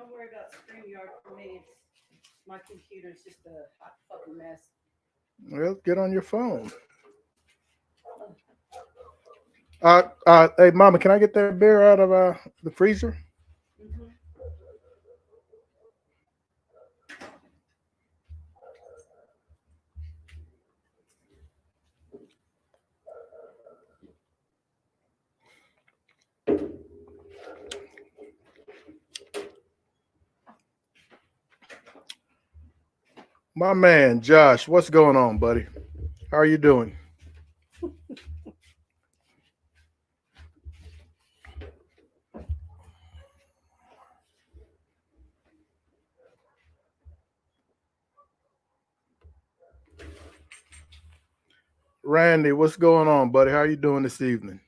Don't worry about StreamYard for me. My computer's just a hot fucking mess. Well, get on your phone. Hey, Mama, can I get that beer out of the freezer? Mm-hmm. My man, Josh, what's going on, buddy? How are you doing? Randy, what's going on, buddy? How are you doing this evening?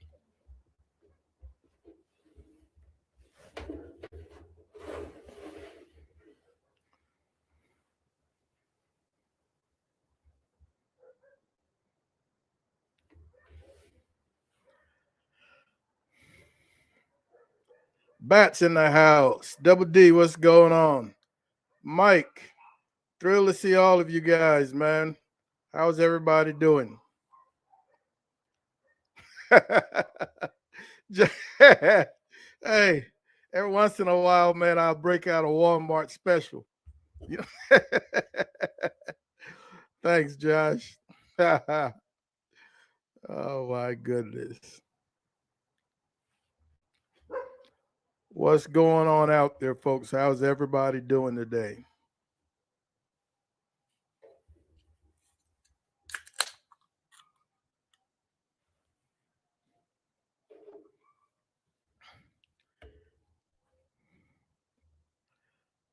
Bats in the house. Double D, what's going on? Mike, thrilled to see all of you guys, man. How's everybody doing? Hey, every once in a while, man, I'll break out a Walmart special. You know? Thanks, Josh. Oh my goodness. What's going on out there, folks? How's everybody doing today?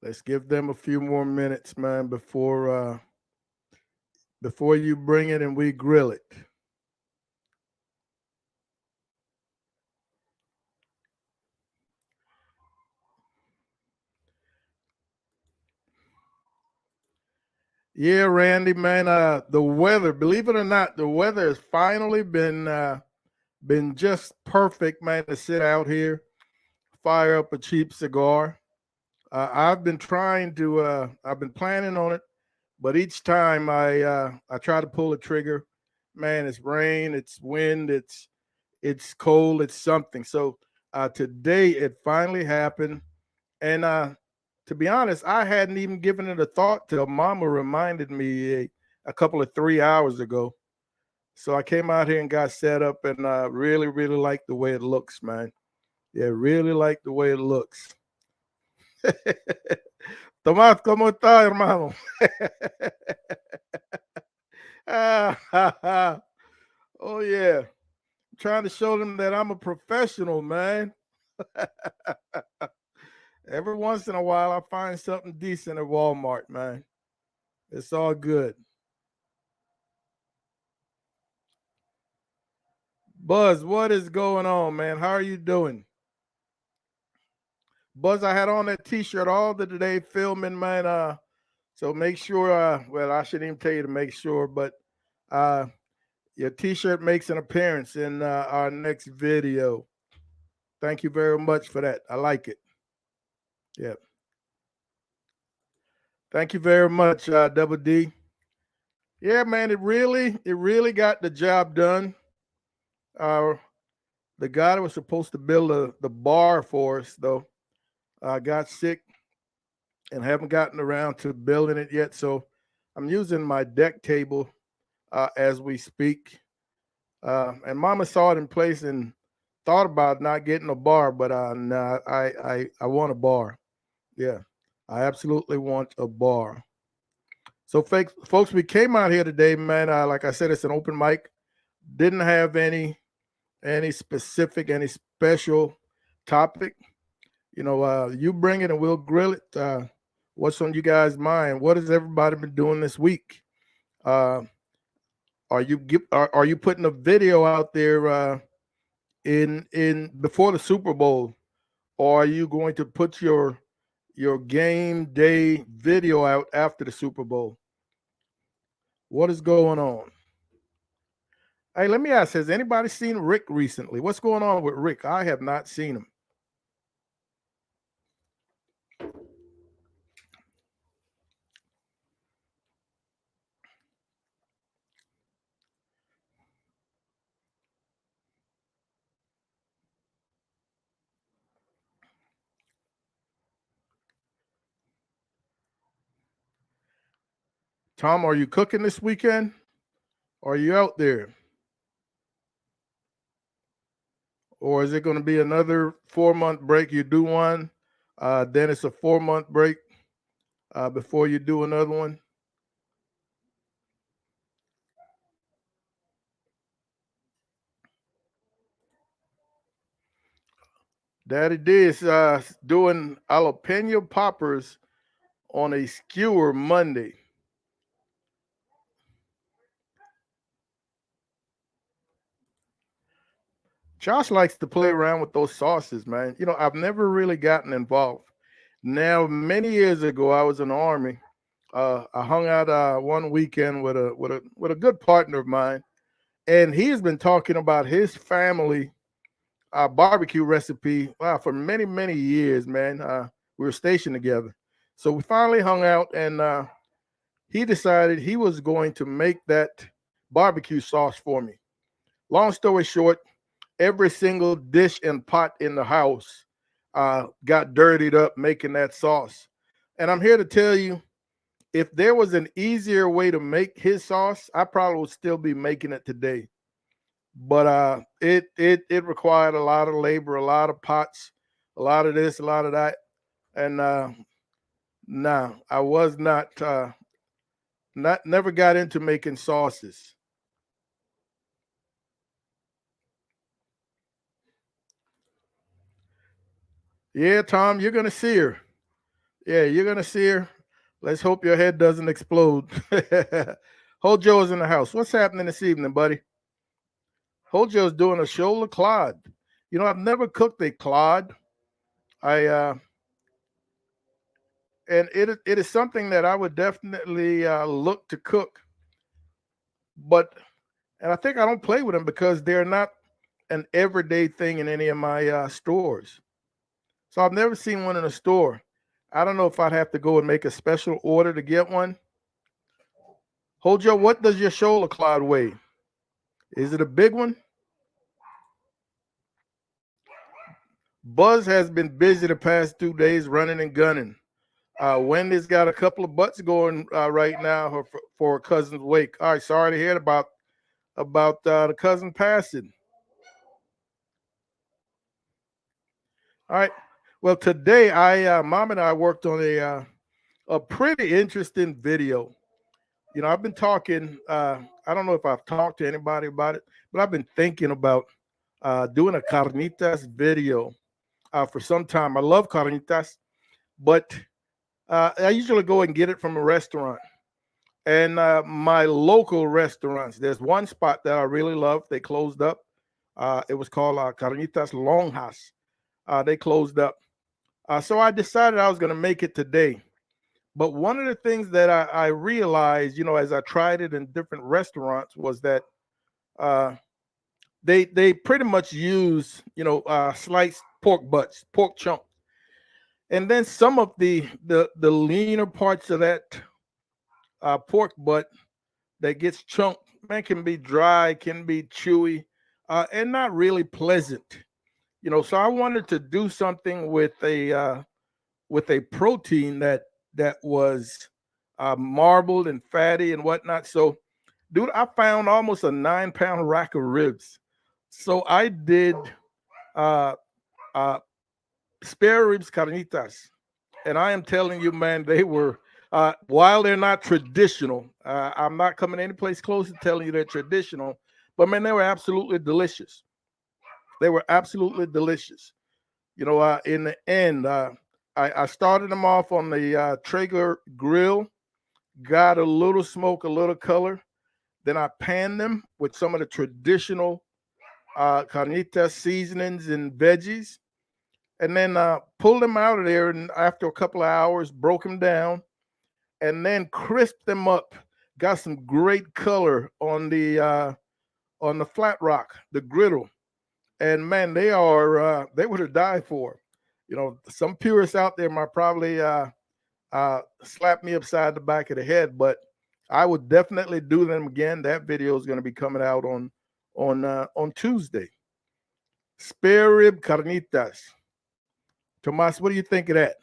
Let's give them a few more minutes, man, before you bring it and we grill it. Yeah, Randy, man. The weather, believe it or not, the weather has finally been just perfect, man, to sit out here, fire up a cheap cigar. I've been planning on it, but each time I try to pull a trigger, man, it's rain, it's wind, it's cold, it's something. So today it finally happened, and to be honest, I hadn't even given it a thought till Mama reminded me a couple of 3 hours ago. So I came out here and got set up, and really, really like the way it looks, man. Yeah, really like the way it looks. Tomás, ¿cómo está, hermano? Oh yeah, I'm trying to show them that I'm a professional, man. Every once in a while, I find something decent at Walmart, man. It's all good. Buzz, what is going on, man? How are you doing? Buzz, I had on that T-shirt all the today filming, man. So make sure. Well, I shouldn't even tell you to make sure, but uh, your T-shirt makes an appearance in our next video. Thank you very much for that. I like it. Yeah. Thank you very much, Double D. Yeah, man, it really got the job done. Uh, the guy that was supposed to build the bar for us, though, got sick and haven't gotten around to building it yet. So I'm using my deck table as we speak. And Mama saw it in place and thought about not getting a bar, but nah, I want a bar. Yeah, I absolutely want a bar. So, folks, we came out here today, man. Like I said, it's an open mic. Didn't have any specific, any special topic. You bring it and we'll grill it. What's on you guys' mind? What has everybody been doing this week? Uh, are you putting a video out there in before the Super Bowl, or are you going to put your game day video out after the Super Bowl? What is going on? Hey, let me ask: has anybody seen Rick recently? What's going on with Rick? I have not seen him. Tom, are you cooking this weekend? Are you out there? Or is it going to be another 4-month break? You do one, then it's a 4-month break before you do another one. Daddy D is doing jalapeno poppers on a skewer Monday. Josh likes to play around with those sauces, man. You know, I've never really gotten involved. Now, many years ago, I was in the army. I hung out one weekend with a good partner of mine, and he has been talking about his family barbecue recipe for many years, man. We were stationed together, so we finally hung out, and he decided he was going to make that barbecue sauce for me. Long story short, every single dish and pot in the house got dirtied up making that sauce. And I'm here to tell you, if there was an easier way to make his sauce, I probably would still be making it today. But it required a lot of labor, a lot of pots, a lot of this, a lot of that. And nah, I was not never got into making sauces. Yeah, Tom, you're gonna see her. Yeah, you're gonna see her. Let's hope your head doesn't explode. Hojo is in the house. What's happening this evening, buddy? Hojo's doing a shoulder clod. You know, I've never cooked a clod. I and it is something that I would definitely look to cook. But and I think I don't play with them because they're not an everyday thing in any of my stores. So I've never seen one in a store. I don't know if I'd have to go and make a special order to get one. Hojo, what does your shoulder clod weigh? Is it a big one? Buzz has been busy the past 2 days running and gunning. Wendy's got a couple of butts going right now for her cousin's wake. All right, sorry to hear about the cousin passing. All right. Well, today Mom and I worked on a pretty interesting video. You know, I've been talking. I don't know if I've talked to anybody about it, but I've been thinking about doing a carnitas video for some time. I love carnitas, but I usually go and get it from a restaurant. And my local restaurants, there's one spot that I really love. They closed up. It was called Carnitas Lonjas. They closed up. So I decided I was going to make it today. But one of the things that I realized, you know, as I tried it in different restaurants, was that uh, they pretty much use, you know, sliced pork butts, pork chunks, and then some of the leaner parts of that pork butt that gets chunked, man, can be dry, can be chewy, and not really pleasant. You know, so I wanted to do something with a protein that was marbled and fatty and whatnot. So, dude, I found almost a 9 pound rack of ribs. So I did uh, uh, spare ribs carnitas, and I am telling you, man, they were. While they're not traditional, I'm not coming any place close to telling you they're traditional, but man, they were absolutely delicious. They were absolutely delicious. You know, in the end, I started them off on the Traeger grill, got a little smoke, a little color. Then I panned them with some of the traditional carnitas seasonings and veggies, and then pulled them out of there. And after a couple of hours, broke them down, and then crisped them up. Got some great color on the flat rock, the griddle, and man, they were to die for. You know, some purists out there might probably slap me upside the back of the head, but I would definitely do them again. That video is going to be coming out on Tuesday. Spare rib carnitas. Tomas, what do you think of that?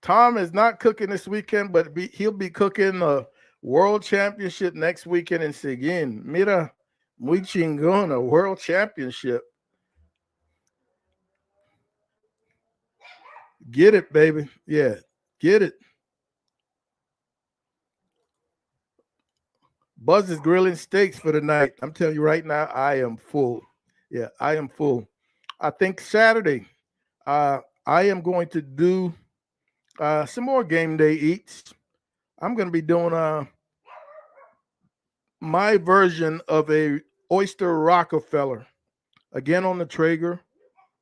Tom is not cooking this weekend, but he'll be cooking a world championship next weekend in Seguin. Mira, muy chingón, a world championship. Get it, baby. Yeah, get it. Buzz is grilling steaks for the night. I'm telling you right now, I am full. Yeah, I am full. I think Saturday, I am going to do some more game day eats. I'm going to be doing my version of a oyster Rockefeller again on the Traeger.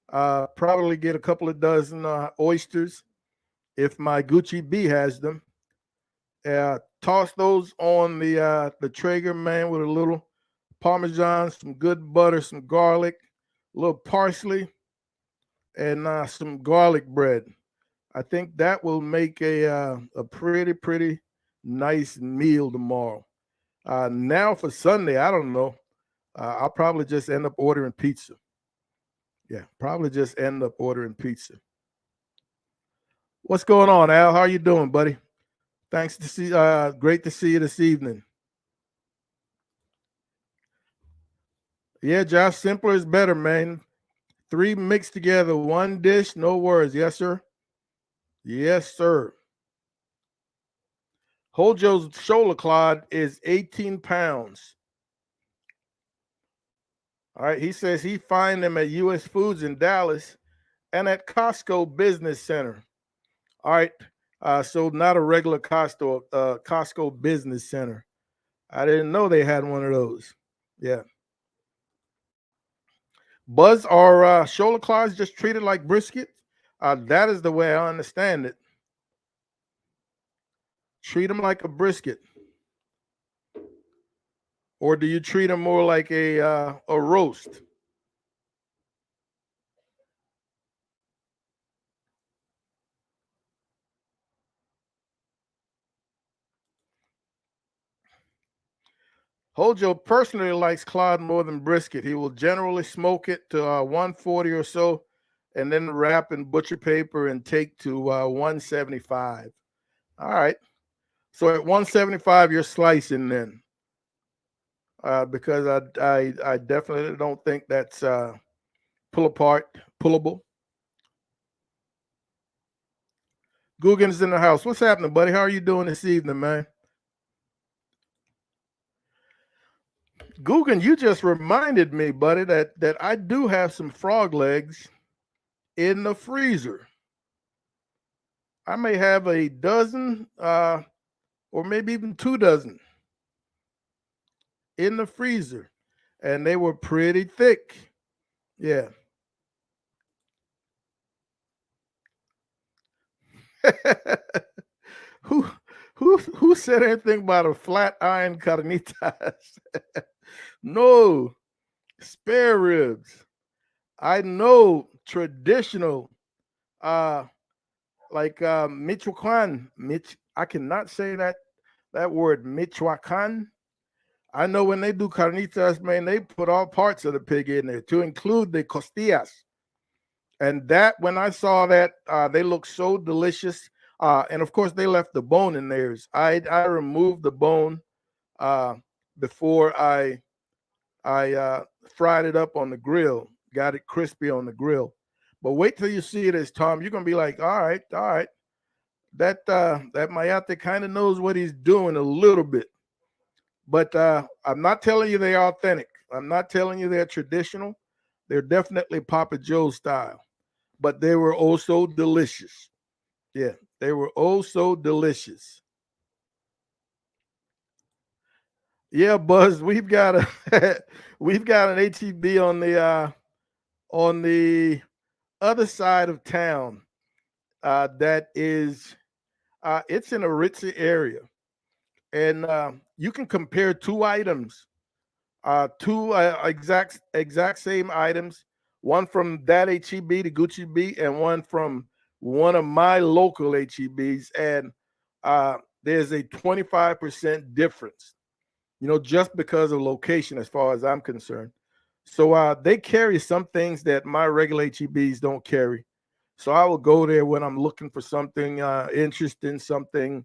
Probably get a couple of dozen oysters if my Gucci B has them. Toss those on the Traeger, man, with a little Parmesan, some good butter, some garlic, a little parsley, and some garlic bread. I think that will make a pretty nice meal tomorrow. Now for Sunday, I don't know. I'll probably just end up ordering pizza. Yeah, probably just end up ordering pizza. What's going on, Al? How are you doing, buddy? Thanks to see. Great to see you this evening. Yeah, Josh, simpler is better, man. 3 mixed together, 1 dish, no worries. Yes, sir. Yes, sir. Hojo's shoulder clod is 18 pounds. All right. He says he find them at U.S. Foods in Dallas and at Costco Business Center. All right. So not a regular Costco Business Center. I didn't know they had one of those. Yeah. Buzz, are shoulder clods just treated like brisket? That is the way I understand it. Treat them like a brisket. Or do you treat them more like a roast? Hojo personally likes clod more than brisket. He will generally smoke it to 140 or so, and then wrap in butcher paper and take to 175. All right. So at 175, you're slicing then, because I definitely don't think that's pullable. Guggen's in the house. What's happening, buddy? How are you doing this evening, man? Guggen, you just reminded me, buddy, that I do have some frog legs in the freezer. I may have a dozen, or maybe even 2 dozen in the freezer, and they were pretty thick. Yeah. who who said anything about a flat iron carnitas? No, spare ribs. I know traditional, uh like Michoacan. I cannot say that word, Michoacan. I know when they do carnitas, man, they put all parts of the pig in there to include the costillas. And that, when I saw that, they look so delicious. And of course, they left the bone in theirs. I removed the bone uh, before I fried it up on the grill, got it crispy on the grill. But wait till you see this, Tom. You're gonna be like, all right. That Mayate kind of knows what he's doing a little bit. But I'm not telling you they're authentic. I'm not telling you they're traditional. They're definitely Papa Joe's style. But they were oh so delicious. Yeah, they were oh so delicious. Yeah, Buzz, we've got a we've got an HEB on the other side of town. That is it's in a ritzy area, and you can compare 2 items, 2 exact same items, one from that HEB, the Gucci B, and one from one of my local HEBs, and there's a 25% difference, just because of location, as far as I'm concerned. So they carry some things that my regular HEBs don't carry. So I will go there when I'm looking for something interesting, something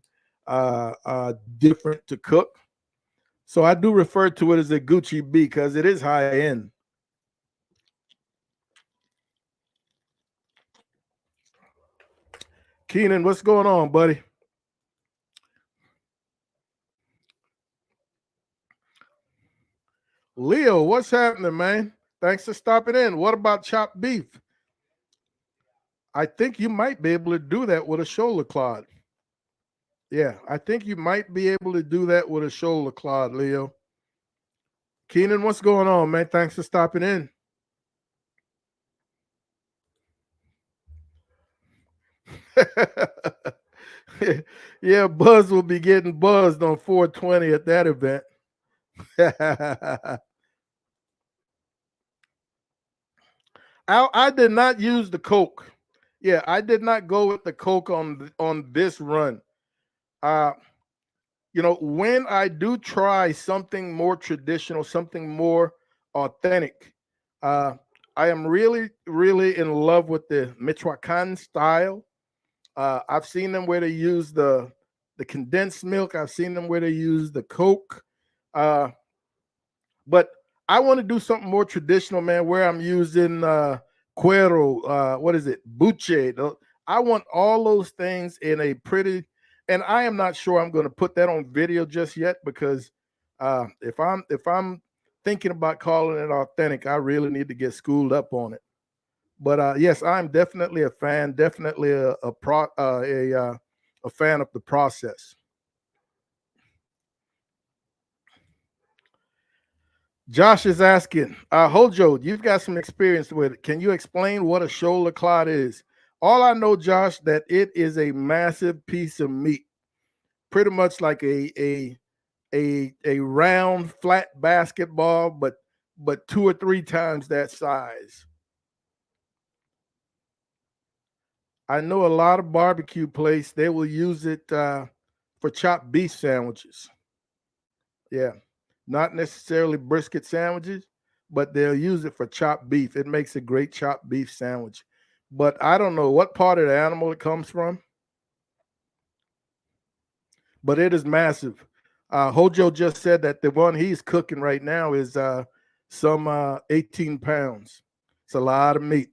different to cook. So I do refer to it as a Gucci B because it is high end. Keenan, what's going on, buddy? Leo, what's happening, man? Thanks for stopping in. What about chopped beef? I think you might be able to do that with a shoulder clod. Yeah, I think you might be able to do that with a shoulder clod, Leo. Keenan, what's going on, man? Thanks for stopping in. Yeah, Buzz will be getting buzzed on 420 at that event. I did not use the Coke. Yeah, I did not go with the Coke on this run. Uh, when I do try something more traditional, something more authentic, uh, I am really, really in love with the Michoacan style. I've seen them where they use the condensed milk. I've seen them where they use the Coke. Uh, but I want to do something more traditional, man, where I'm using cuero, what is it, buche. I want all those things in a pretty, and I am not sure I'm going to put that on video just yet because if I'm thinking about calling it authentic, I really need to get schooled up on it. But yes, I'm definitely a fan, definitely a fan of the process. Josh is asking, Hojo, you've got some experience with it. Can you explain what a shoulder clod is? All I know, Josh, that it is a massive piece of meat, pretty much like a round flat basketball, but two or three times that size. I know a lot of barbecue places they will use it for chopped beef sandwiches. Yeah, not necessarily brisket sandwiches, but they'll use it for chopped beef. It makes a great chopped beef sandwich. But I don't know what part of the animal it comes from, but it is massive. Hojo just said that the one he's cooking right now is some 18 pounds. It's a lot of meat.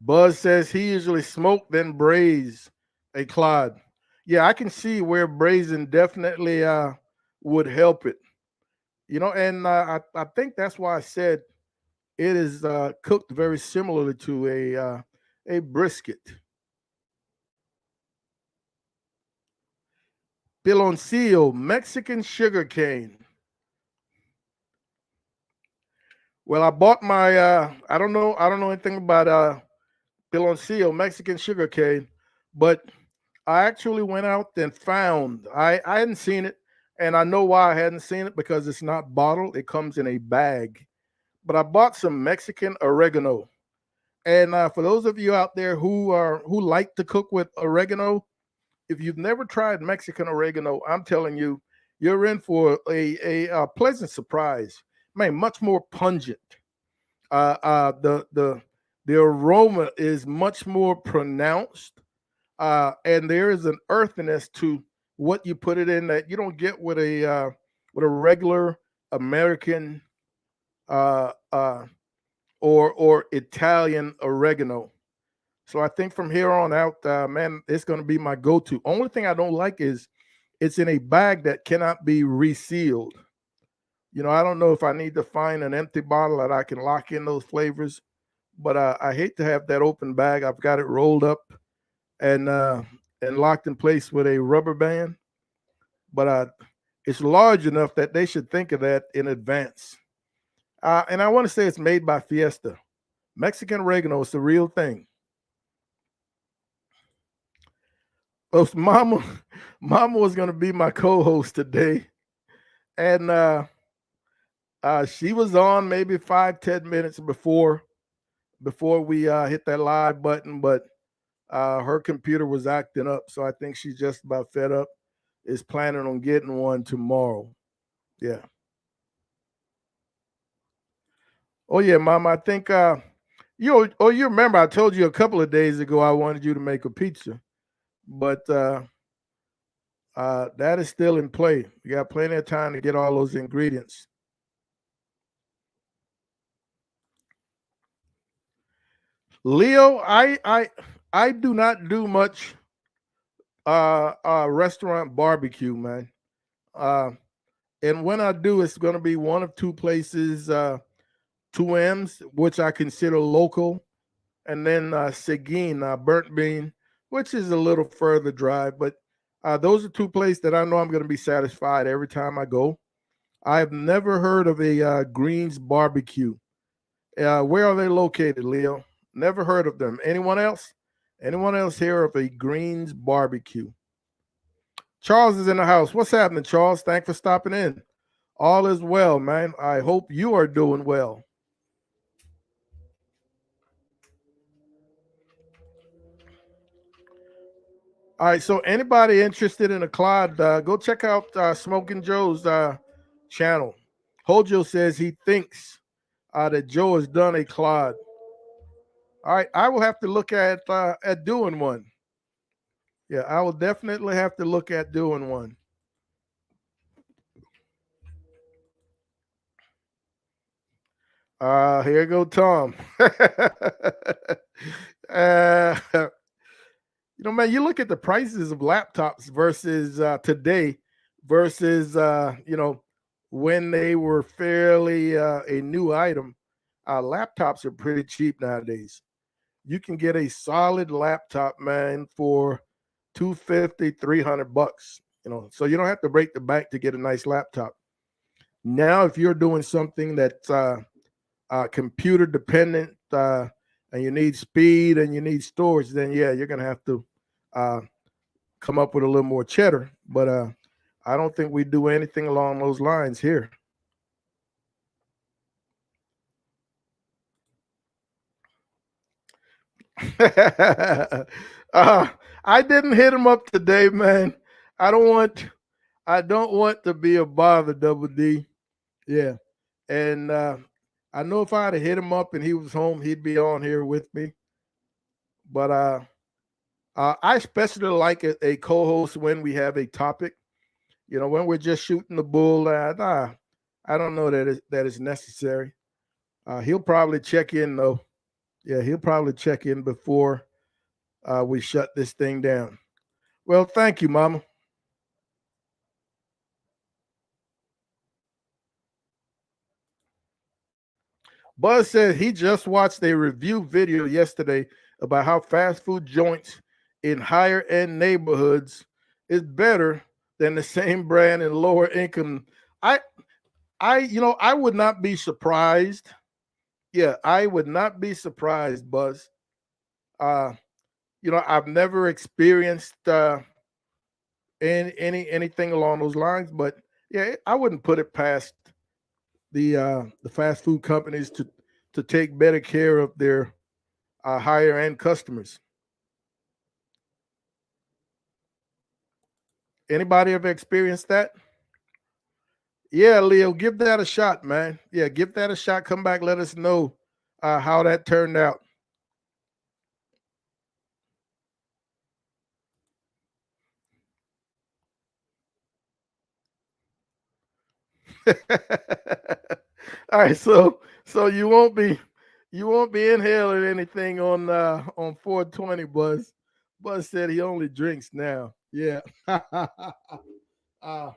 Buzz says he usually smoke then braise a clod. Yeah, I can see where braising definitely would help it. And I think that's why I said it is cooked very similarly to a brisket. Piloncillo, Mexican sugar cane. Well, I bought my I don't know anything about piloncillo, Mexican sugar cane, but I actually went out and found I hadn't seen it, and I know why I hadn't seen it because it's not bottled. It comes in a bag. But I bought some Mexican oregano. And for those of you out there who like to cook with oregano, if you've never tried Mexican oregano, I'm telling you, you're in for a pleasant surprise. Man, much more pungent. The aroma is much more pronounced, and there is an earthiness to what you put it in that you don't get with a regular American uh, uh, or Italian oregano. So I think from here on out, man, it's going to be my go-to. Only thing I don't like is it's in a bag that cannot be resealed. I don't know if I need to find an empty bottle that I can lock in those flavors, but I hate to have that open bag. I've got it rolled up and uh, and locked in place with a rubber band, but it's large enough that they should think of that in advance. And I want to say it's made by Fiesta. Mexican oregano is the real thing. Oh, Mama, Mama was gonna be my co-host today, and she was on maybe 5-10 minutes before we hit that live button, but her computer was acting up, so I think she's just about fed up. Is planning on getting one tomorrow. Yeah. Oh yeah, Mama. I think you remember I told you a couple of days ago I wanted you to make a pizza, but that is still in play. You got plenty of time to get all those ingredients. Leo, I do not do much restaurant barbecue, man. Uh, and when I do, it's going to be one of two places, two M's, which I consider local, and then Seguin, Burnt Bean, which is a little further drive. But those are two places that I know I'm going to be satisfied every time I go. I have never heard of a Greens barbecue. Where are they located, Leo? Never heard of them. Anyone else? Anyone else hear of a Greens barbecue? Charles is in the house. What's happening, Charles? Thanks for stopping in. All is well, man. I hope you are doing well. All right. So, anybody interested in a Clyde, go check out Smoking Joe's channel. Hojo says he thinks that Joe has done a Clyde. All right. I will have to look at doing one. Yeah, I will definitely have to look at doing one. Here go Tom. uh, man, you look at the prices of laptops versus today versus when they were fairly a new item. Laptops are pretty cheap nowadays. You can get a solid laptop, man, for 250, 300 bucks. So you don't have to break the bank to get a nice laptop. Now, if you're doing something that's computer dependent and you need speed and you need storage, then yeah, you're gonna have to uh, come up with a little more cheddar. But I don't think we do anything along those lines here. I didn't hit him up today, man. I don't want I don't want to be a bother, Double D. Yeah. And I know if I had hit him up and he was home, he'd be on here with me. But I especially like a co-host when we have a topic. When we're just shooting the bull, nah, I don't know that is necessary. He'll probably check in though. Yeah, he'll probably check in before we shut this thing down. Well, thank you, Mama. Buzz said he just watched a review video yesterday about how fast food joints in higher end neighborhoods is better than the same brand in lower income. I I would not be surprised. Yeah, I would not be surprised, Buzz. Uh, I've never experienced anything along those lines, but yeah, I wouldn't put it past the fast food companies to take better care of their higher end customers. Anybody ever experienced that? Yeah, Leo, give that a shot, man. Yeah, give that a shot. Come back, let us know how that turned out. All right, so you won't be inhaling anything on 420, Buzz. Buzz said he only drinks now. Yeah. uh,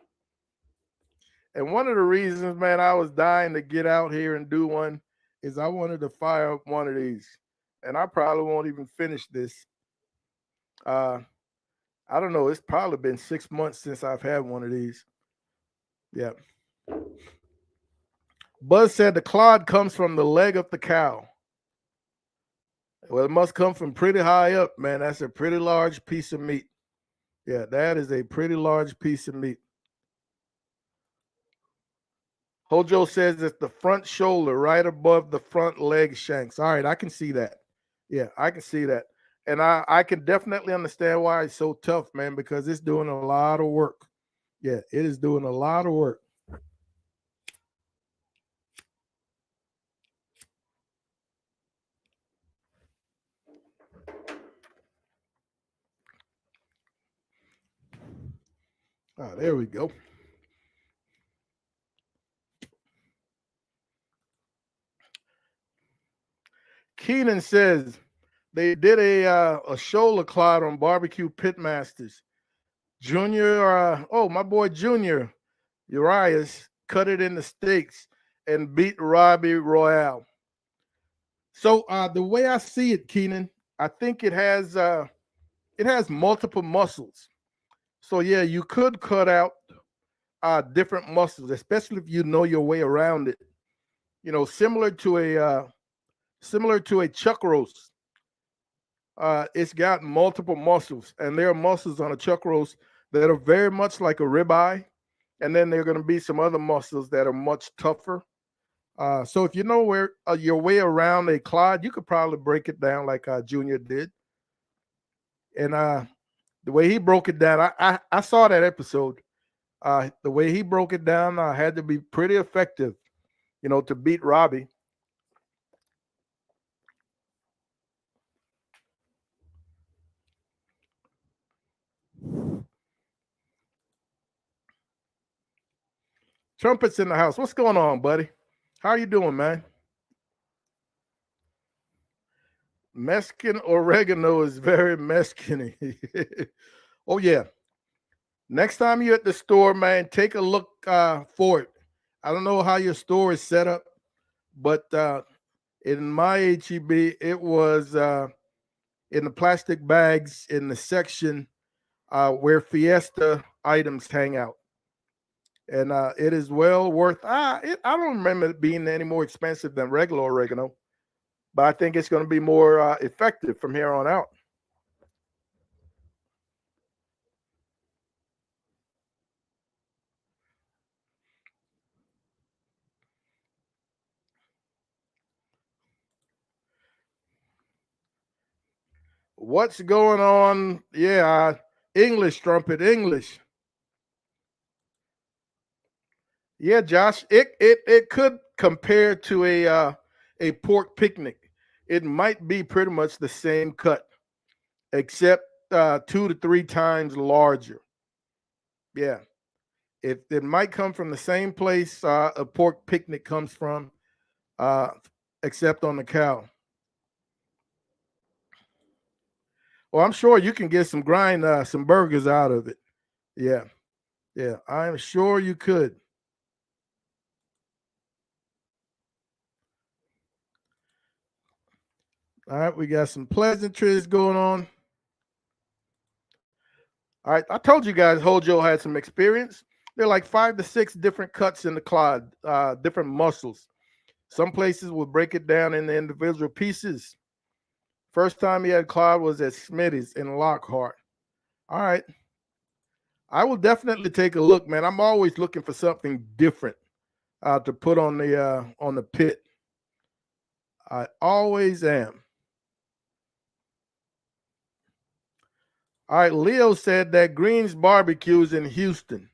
and one of the reasons, man, I was dying to get out here and do one is I wanted to fire up one of these. And I probably won't even finish this. Uh I don't know. It's probably been 6 months since I've had one of these. Yeah. Buzz said the clod comes from the leg of the cow. Well, it must come from pretty high up, man. That's a pretty large piece of meat. Yeah, that is a pretty large piece of meat. Hojo says it's the front shoulder right above the front leg shanks. All right, I can see that. Yeah, I can see that. And I can definitely understand why it's so tough, man, because it's doing a lot of work. Yeah, it is doing a lot of work. Ah, there we go. Keenan says they did a shoulder clot on Barbecue Pitmasters. Junior, oh, my boy Junior Urias cut it in the steaks and beat Robbie Royale. So the way I see it, Keenan, I think it has multiple muscles. So yeah, you could cut out different muscles, especially if you know your way around it. You know, similar to a chuck roast. It's got multiple muscles, and there are muscles on a chuck roast that are very much like a ribeye, and then there are going to be some other muscles that are much tougher. So if you know where your way around a clod, you could probably break it down like Junior did. And the way he broke it down, I saw that episode. The way he broke it down had to be pretty effective, you know, to beat Robbie. Trumpets in the house. What's going on, buddy? How you doing, man? Mexican oregano is very Mexican. Oh yeah. Next time you're at the store, man, take a look for it. I don't know how your store is set up, but in my HEB, it was in the plastic bags in the section where Fiesta items hang out. And it is well worth. I don't remember it being any more expensive than regular oregano, but I think it's going to be more effective from here on out. What's going on? Yeah, English trumpet, English. Yeah, Josh, it could compare to a pork picnic. It might be pretty much the same cut, except 2 to 3 times larger. Yeah, it might come from the same place a pork picnic comes from, uh, except on the cow. Well, I'm sure you can get some burgers out of it. Yeah, yeah, I'm sure you could. All right, we got some pleasantries going on. All right, I told you guys Hojo had some experience. There are like 5 to 6 different cuts in the clod, different muscles. Some places will break it down into individual pieces. First time he had clod was at Smitty's in Lockhart. All right, I will definitely take a look, man. I'm always looking for something different to put on the pit. I always am. All right, Leo said that Green's Barbecues in Houston.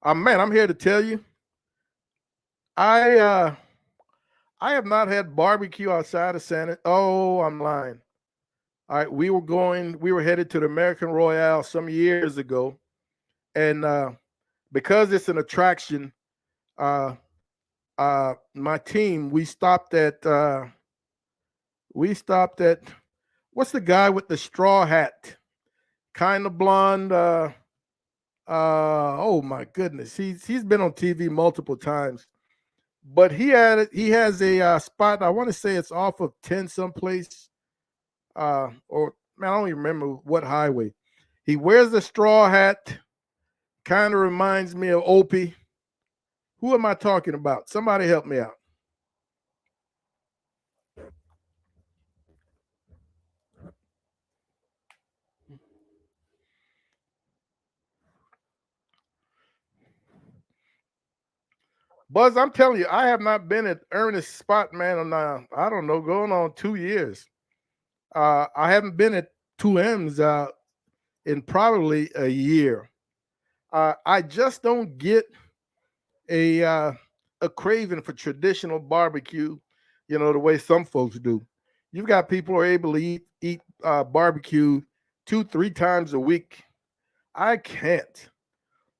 Man, I'm here to tell you, I I have not had barbecue outside of San. Oh, I'm lying. All right, we were headed to the American Royale some years ago, and because it's an attraction, uh, my team we stopped at what's the guy with the straw hat, kind of blonde. Oh my goodness, he's been on TV multiple times, but he has a spot. I want to say it's off of 10 someplace, or man, I don't even remember what highway. He wears a straw hat, kind of reminds me of Opie. Who am I talking about? Somebody help me out. Buzz, I'm telling you, I have not been at Ernest's spot, man, in I don't know, going on 2 years. I haven't been at 2M's in probably a year. I just don't get a uh, a craving for traditional barbecue, you know, the way some folks do. You've got people who are able to eat barbecue 2 3 times a week. I can't.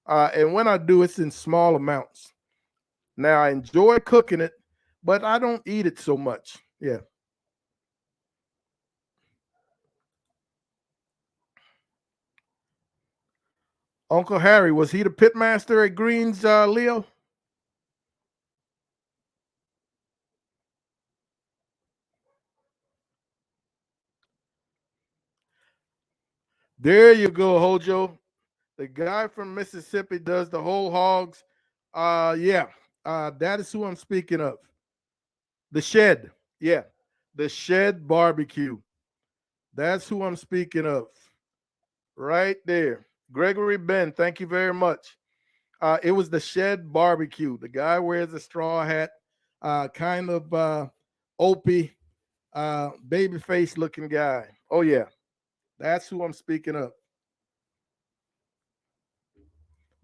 And when I do, it's in small amounts. Now I enjoy cooking it, but I don't eat it so much. Yeah. Uncle Harry, was he the pitmaster at Greens, Leo? There you go, Hojo. The guy from Mississippi does the whole hogs. Yeah, that is who I'm speaking of. The Shed. Yeah, the Shed Barbecue. That's who I'm speaking of. Right there. Gregory Ben, thank you very much. It was the Shed Barbecue. The guy wears a straw hat, kind of opie, baby face looking guy. Oh, yeah. That's who I'm speaking of.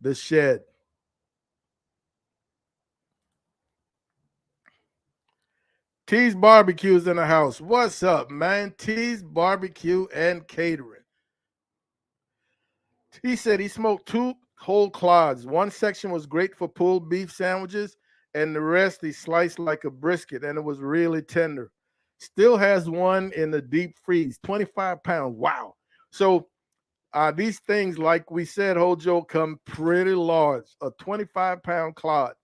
The Shed. T's Barbecue's in the house. What's up, man? T's Barbecue and Catering. He said he smoked two whole clods. One section was great for pulled beef sandwiches, and the rest he sliced like a brisket, and it was really tender. Still has one in the deep freeze, 25 pounds. Wow. So these things, like we said, Hojo, come pretty large. A 25-pound clod.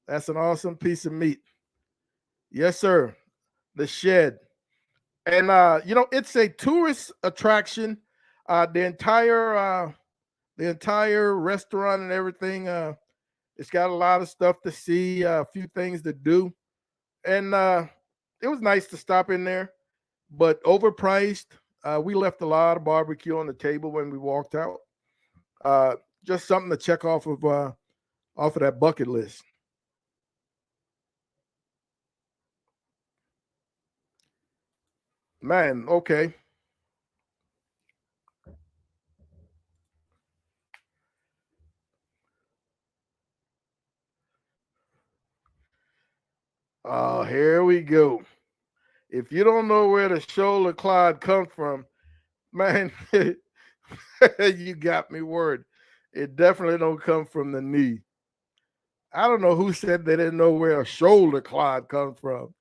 That's an awesome piece of meat. Yes, sir. The Shed. And it's a tourist attraction. The entire restaurant and everything. It's got a lot of stuff to see, a few things to do, and it was nice to stop in there, but overpriced. We left a lot of barbecue on the table when we walked out. Uh, just something to check off of that bucket list. Man, okay. Here we go. If you don't know where the shoulder clod comes from, man, you got me worried. It definitely don't come from the knee. I don't know who said they didn't know where a shoulder clod comes from.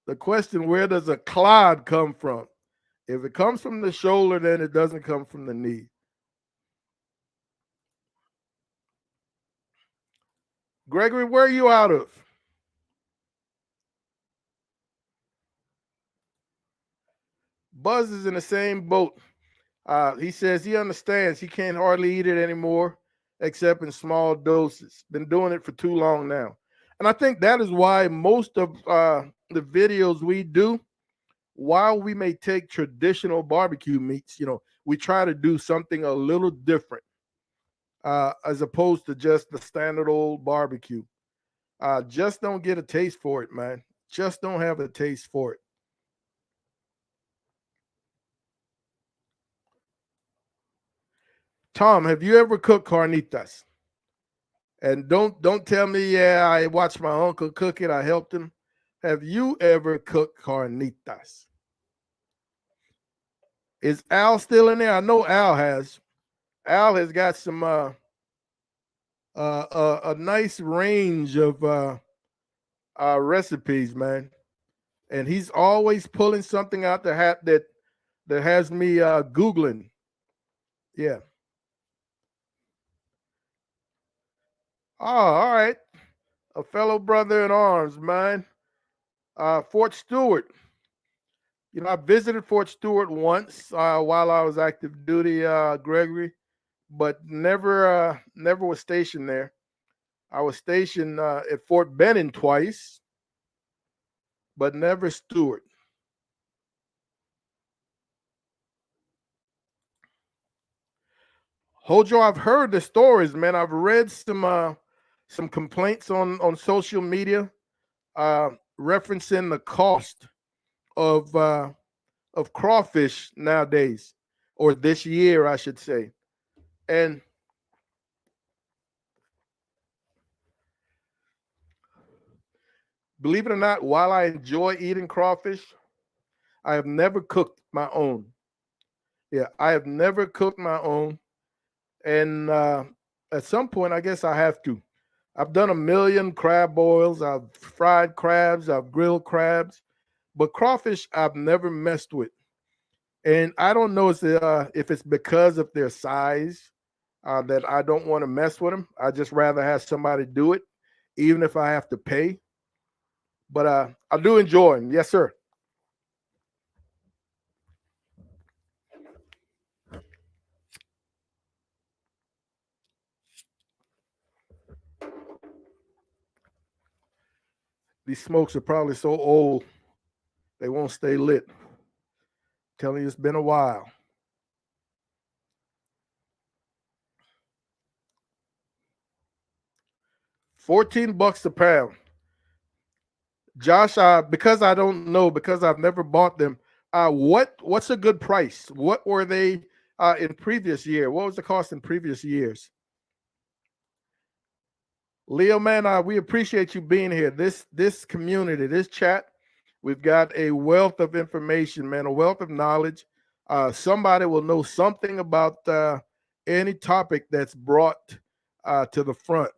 The question, where does a clod come from? If it comes from the shoulder, then it doesn't come from the knee. Gregory, where are you out of? Buzz is in the same boat. He says he understands he can't hardly eat it anymore, except in small doses. Been doing it for too long now. And I think that is why most of the videos we do, while we may take traditional barbecue meats, we try to do something a little different as opposed to just the standard old barbecue. Just don't get a taste for it, man. Just don't have a taste for it. Tom, have you ever cooked carnitas? And don't tell me, yeah, I watched my uncle cook it. I helped him. Have you ever cooked carnitas? Is Al still in there? I know Al has. Al has got some a nice range of recipes, man, and he's always pulling something out the hat that has me googling. Yeah. Oh, all right. A fellow brother in arms, man. Fort Stewart. I visited Fort Stewart once while I was active duty, Gregory, but never was stationed there. I was stationed at Fort Benning twice, but never Stewart. Hojo, I've heard the stories, man. I've read some complaints on social media uh, referencing the cost of crawfish nowadays, or this year, I should say. And believe it or not, while I enjoy eating crawfish, I have never cooked my own. Yeah, I have never cooked my own. And at some point, I guess I have to. I've done a million crab boils. I've fried crabs. I've grilled crabs. But crawfish, I've never messed with. And I don't know if it's because of their size that I don't want to mess with them. I just rather have somebody do it, even if I have to pay. But I do enjoy them. Yes, sir. These smokes are probably so old they won't stay lit. Telling you, it's been a while. 14 bucks a pound. Josh, because I don't know, because I've never bought them, what's a good price? What were they in previous year? What was the cost in previous years? Leo, man, we appreciate you being here. This community, this chat, we've got a wealth of information, man, a wealth of knowledge. Somebody will know something about any topic that's brought to the front.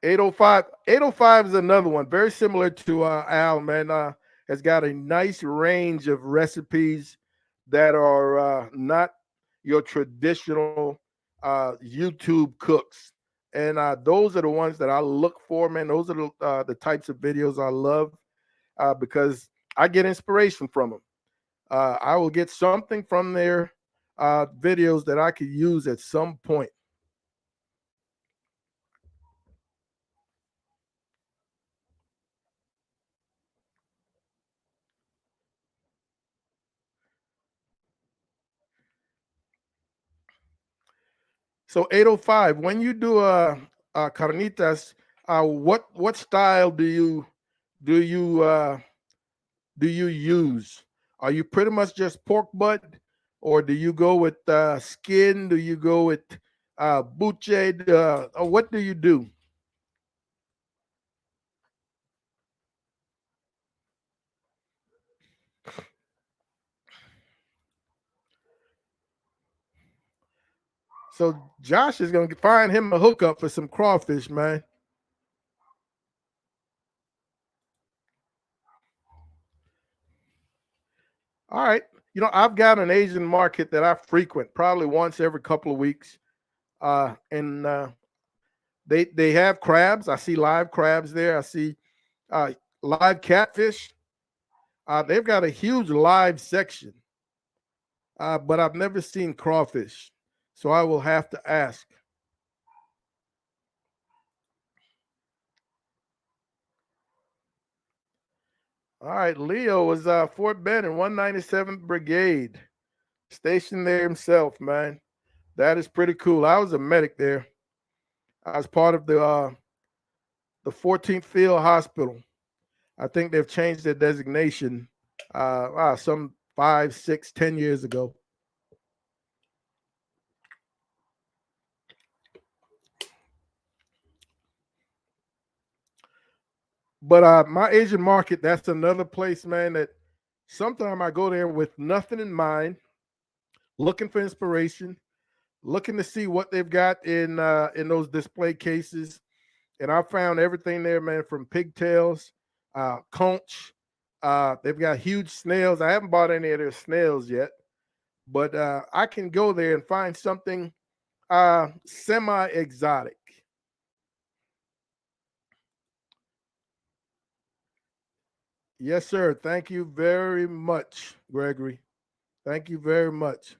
805 is another one, very similar to Al, man. Has got a nice range of recipes that are not your traditional YouTube cooks. And those are the ones that I look for, man. Those are the types of videos I love because I get inspiration from them. I will get something from their videos that I could use at some point. So 805, when you do carnitas, what style do you uh, do you use? Are you pretty much just pork butt, or do you go with skin? Do you go with buche? Or what do you do? So Josh is gonna find him a hookup for some crawfish, man. All right. I've got an Asian market that I frequent probably once every couple of weeks. And they have crabs. I see live crabs there. I see uh, live catfish. They've got a huge live section, but I've never seen crawfish. So I will have to ask. All right. Leo was Fort Benning, 197th Brigade, stationed there himself, man. That is pretty cool. I was a medic there. I was part of the 14th Field Hospital. I think they've changed their designation some 5, 6, 10 years ago. But my Asian market, that's another place, man, that sometimes I go there with nothing in mind, looking for inspiration, looking to see what they've got in those display cases. And I found everything there, man, from pigtails, conch. They've got huge snails. I haven't bought any of their snails yet, but I can go there and find something semi-exotic. Yes, sir. Thank you very much, Gregory. Thank you very much.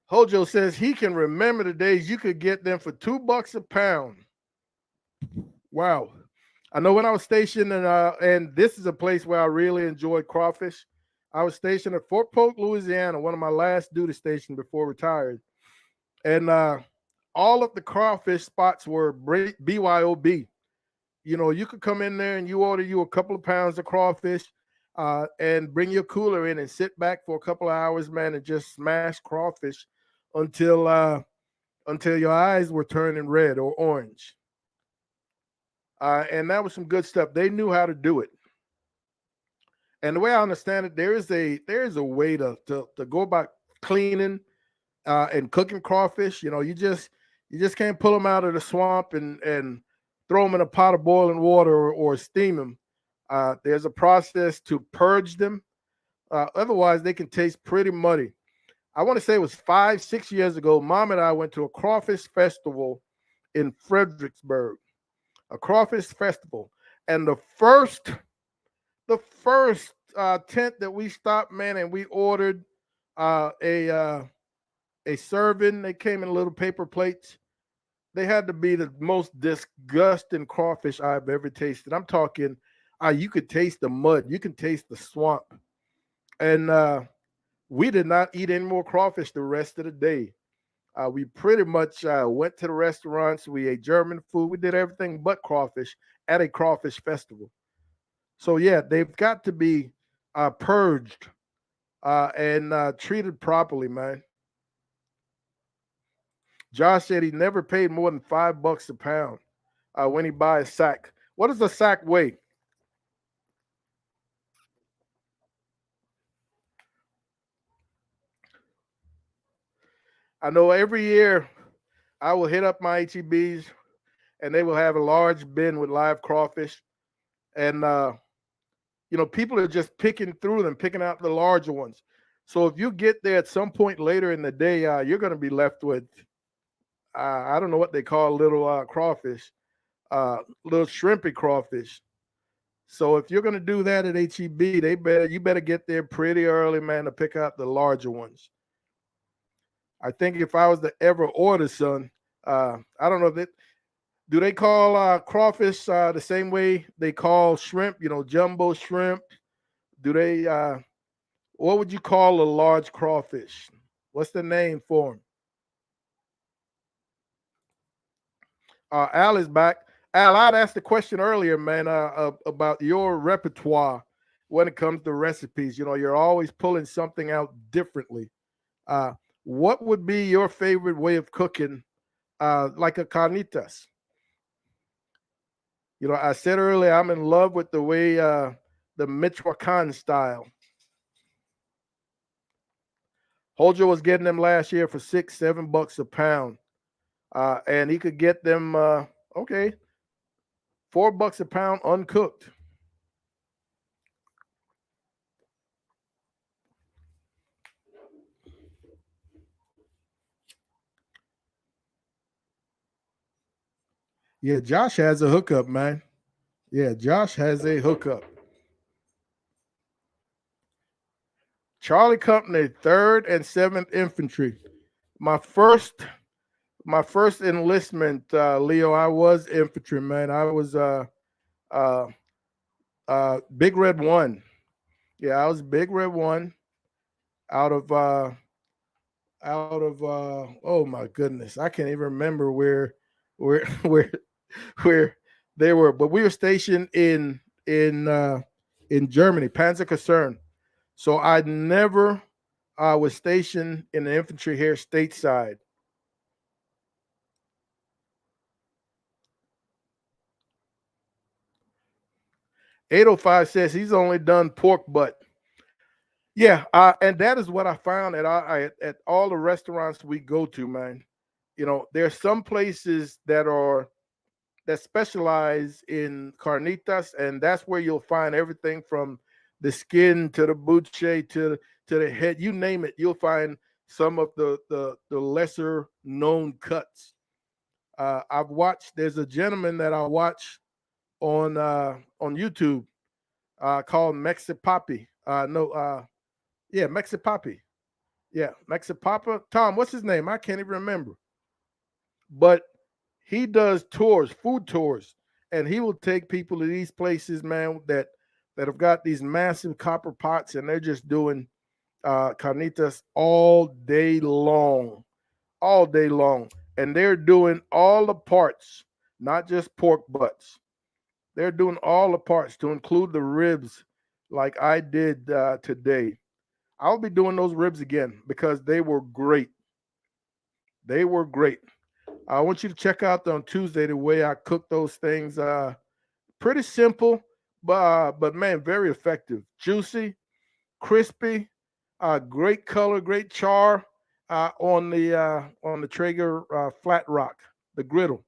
Hojo says he can remember the days you could get them for $2 a pound. Wow. I know when I was stationed and this is a place where I really enjoyed crawfish. I was stationed at Fort Polk, Louisiana, one of my last duty stations before retired. And all of the crawfish spots were BYOB. You could come in there and you order you a couple of pounds of crawfish and bring your cooler in and sit back for a couple of hours, man, and just smash crawfish until your eyes were turning red or orange. and that was some good stuff. They knew how to do it. And the way I understand it, there is a way to go about cleaning and cooking crawfish. You just can't pull them out of the swamp and throw them in a pot of boiling water or steam them. There's a process to purge them. Otherwise, they can taste pretty muddy. I want to say it was 5, 6 years ago. Mom and I went to a crawfish festival in Fredericksburg, a crawfish festival, and the first tent that we stopped, man, and we ordered a serving. They came in little paper plates. They had to be the most disgusting crawfish I've ever tasted. I'm talking, you could taste the mud, you can taste the swamp, and we did not eat any more crawfish the rest of the day. We pretty much went to the restaurants. We ate German food. We did everything but crawfish at a crawfish festival. So yeah, they've got to be purged and treated properly, man. Josh said he never paid more than $5 a pound when he buys sack. What does a sack weigh? I know every year I will hit up my HEBs and they will have a large bin with live crawfish. And people are just picking through them, picking out the larger ones. So if you get there at some point later in the day, you're going to be left with I don't know what they call little crawfish, little shrimpy crawfish. So if you're going to do that at HEB, you better get there pretty early, man, to pick out the larger ones. I think if I was to ever order some, I don't know if do they call crawfish the same way they call shrimp, jumbo shrimp? Do they what would you call a large crawfish? What's the name for them? Al is back. Al, I'd asked the question earlier, man, about your repertoire when it comes to recipes. You're always pulling something out differently. Uh, what would be your favorite way of cooking, like a carnitas? I said earlier I'm in love with the way the Michoacan style. Hojo was getting them last year for $6, $7 a pound, and he could get them okay, $4 a pound uncooked. Yeah, Josh has a hookup, man. Yeah, Josh has a hookup. Charlie Company, Third and Seventh Infantry. My first, my first enlistment, Leo. I was infantry, man. I was uh, Big Red One. Yeah, I was Big Red One out of oh my goodness, I can't even remember where where where they were, but we were stationed in Germany, Panzerkaserne. So I never was stationed in the infantry here stateside. 805 says he's only done pork butt. Yeah, and that is what I found at all the restaurants we go to, man. There's some places that specialize in carnitas, and that's where you'll find everything from the skin to the buche to the head. You name it, you'll find some of the lesser known cuts. I've watched. There's a gentleman that I watch on YouTube called Mexipapi. No, yeah, Mexipapi. Yeah, Mexipapa. Tom, what's his name? I can't even remember. But he does tours, food tours, and he will take people to these places, man, that have got these massive copper pots, and they're just doing carnitas all day long, and they're doing all the parts, not just pork butts. They're doing all the parts to include the ribs, like I did today. I'll be doing those ribs again because they were great. They were great. I want you to check out on Tuesday the way I cook those things. Pretty simple, but man, very effective. Juicy, crispy, great color, great char on the Traeger flat rock, the griddle.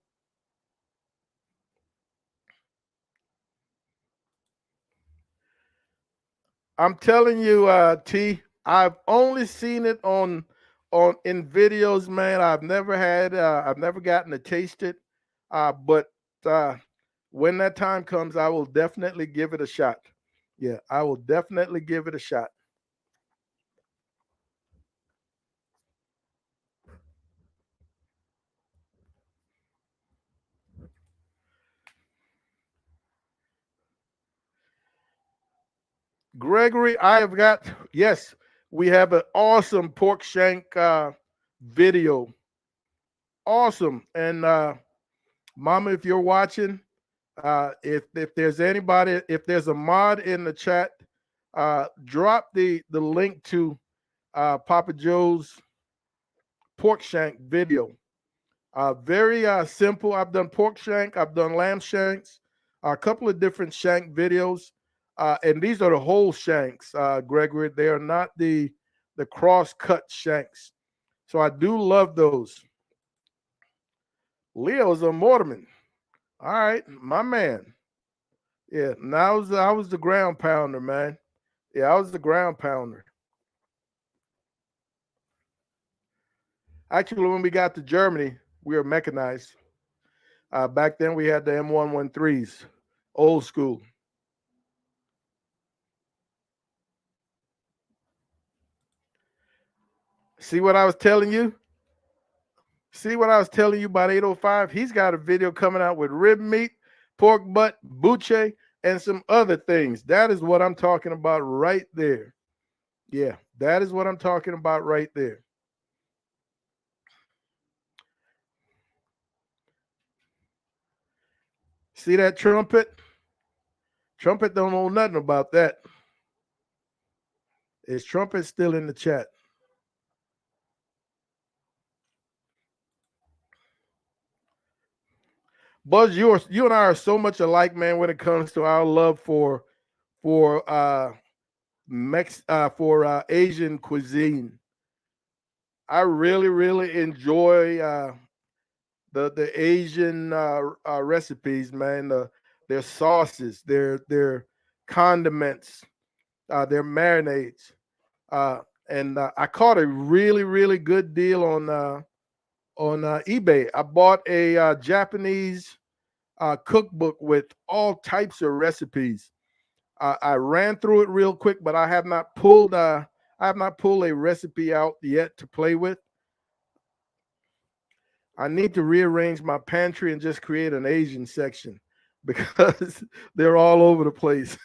I'm telling you, T, I've only seen it on in videos, man. I've never gotten to taste it. But uh when that time comes, I will definitely give it a shot. Yeah, I will definitely give it a shot. Gregory, I have got, yes, we have an awesome pork shank video. Awesome. And Mama, if you're watching, if there's anybody, if there's a mod in the chat, drop the link to Papa Joe's pork shank video. Very simple. I've done pork shank, I've done lamb shanks, a couple of different shank videos, and these are the whole shanks, Gregory. They are not the cross cut shanks. So I do love those. Leo's a Mortimer. All right, my man. Yeah, now I was the ground pounder, man. Yeah, I was the ground pounder. Actually, when we got to Germany, we were mechanized. Back then, we had the M113s, old school. See what I was telling you? See what I was telling you about 805? He's got a video coming out with rib meat, pork butt, buche, and some other things. That is what I'm talking about right there. Yeah, that is what I'm talking about right there. See that trumpet? Trumpet don't know nothing about that. Is Trumpet still in the chat? Buzz, you and I are so much alike, man, when it comes to our love for Asian cuisine. I really, really enjoy the Asian recipes, man. Their sauces, their condiments, their marinades. Uh, and I caught a really, really good deal on eBay. I bought a Japanese cookbook with all types of recipes. I ran through it real quick, but I have not pulled a recipe out yet to play with. I need to rearrange my pantry and just create an Asian section because they're all over the place.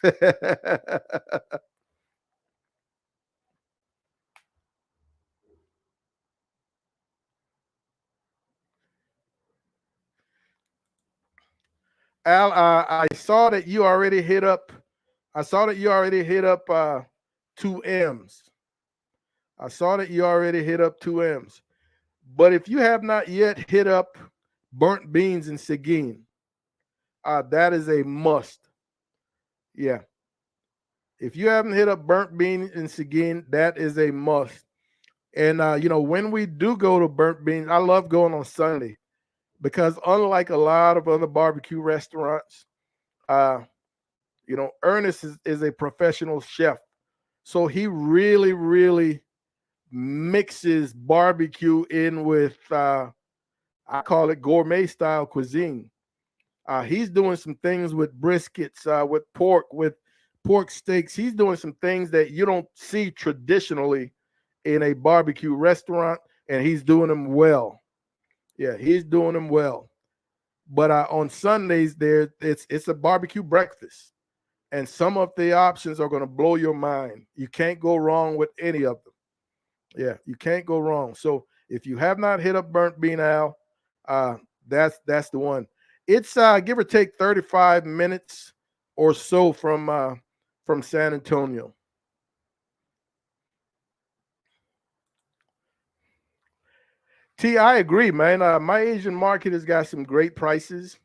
Al, I saw that you already hit up. I saw that you already hit up two M's. I saw that you already hit up two M's. But if you have not yet hit up burnt beans and Seguin, that is a must. Yeah. If you haven't hit up burnt beans and Seguin, that is a must. And when we do go to burnt beans, I love going on Sunday because unlike a lot of other barbecue restaurants, uh, Ernest is a professional chef. So he really, really mixes barbecue in with I call it gourmet style cuisine. He's doing some things with briskets, with pork steaks. He's doing some things that you don't see traditionally in a barbecue restaurant, and he's doing them well. Yeah, he's doing them well. But on Sundays, it's a barbecue breakfast, and some of the options are going to blow your mind. You can't go wrong with any of them. Yeah, you can't go wrong. So if you have not hit up Burnt Bean Al, uh, that's the one. It's give or take 35 minutes or so from San Antonio. T, I agree, man. My Asian market has got some great prices,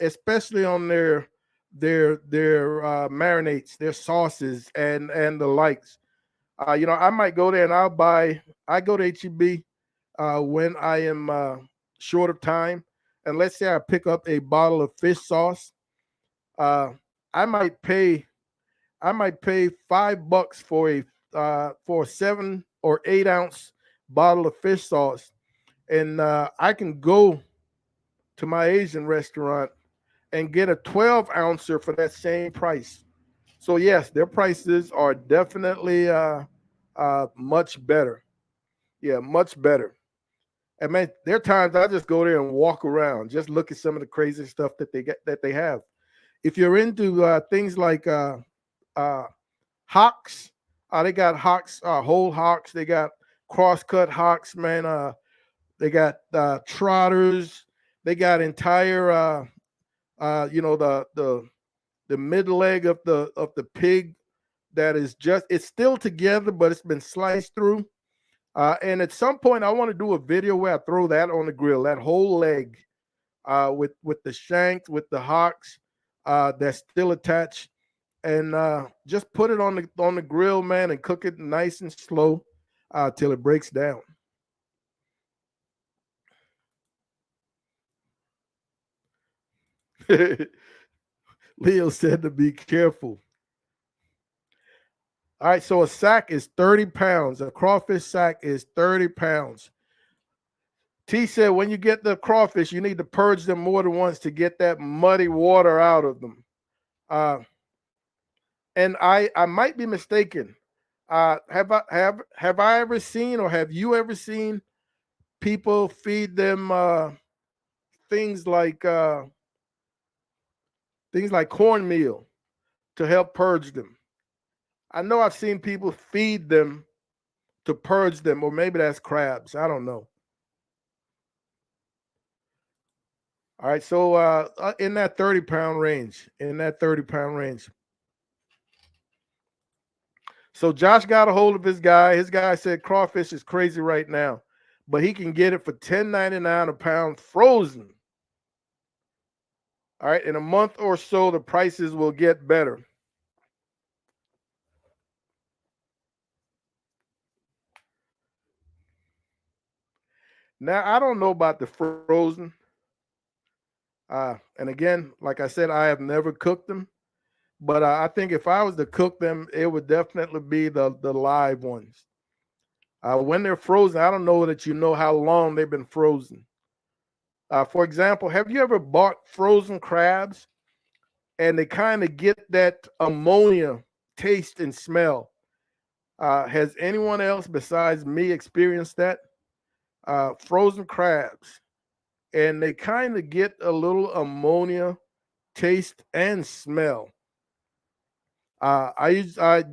especially on their marinades, their sauces, and the likes. I might go there and I go to HEB when I am short of time, and let's say I pick up a bottle of fish sauce. Uh, I might pay $5 for a 7 or 8 ounce bottle of fish sauce, and I can go to my Asian restaurant and get a 12 ouncer for that same price. So yes, their prices are definitely much better. Yeah, much better. And man, there are times I just go there and walk around, just look at some of the crazy stuff that they have. If you're into things like uh, hocks, they got hocks, whole hocks. They got cross-cut hocks, man. They got trotters. They got entire, the mid leg of the pig that is just it's still together, but it's been sliced through. And at some point, I want to do a video where I throw that on the grill, that whole leg, with the shanks, with the hocks that's still attached, and just put it on the grill, man, and cook it nice and slow till it breaks down. Leo said to be careful. All right, so a sack is 30 pounds. A crawfish sack is 30 pounds. T said when you get the crawfish, you need to purge them more than once to get that muddy water out of them. Uh, and I might be mistaken. Have I ever seen, or have you ever seen people feed them things like uh, things like cornmeal to help purge them? I know I've seen people feed them to purge them, or maybe that's crabs. I don't know. All right, so in that 30-pound range, in that 30-pound range. So Josh got a hold of his guy. His guy said crawfish is crazy right now, but he can get it for $10.99 a pound frozen. All right, in a month or so, the prices will get better. Now, I don't know about the frozen. And again, like I said, I have never cooked them. But I think if I was to cook them, it would definitely be the live ones. When they're frozen, I don't know that you know how long they've been frozen. For example, have you ever bought frozen crabs and they kind of get that ammonia taste and smell? Has anyone else besides me experienced that? Frozen crabs, and they kind of get a little ammonia taste and smell. I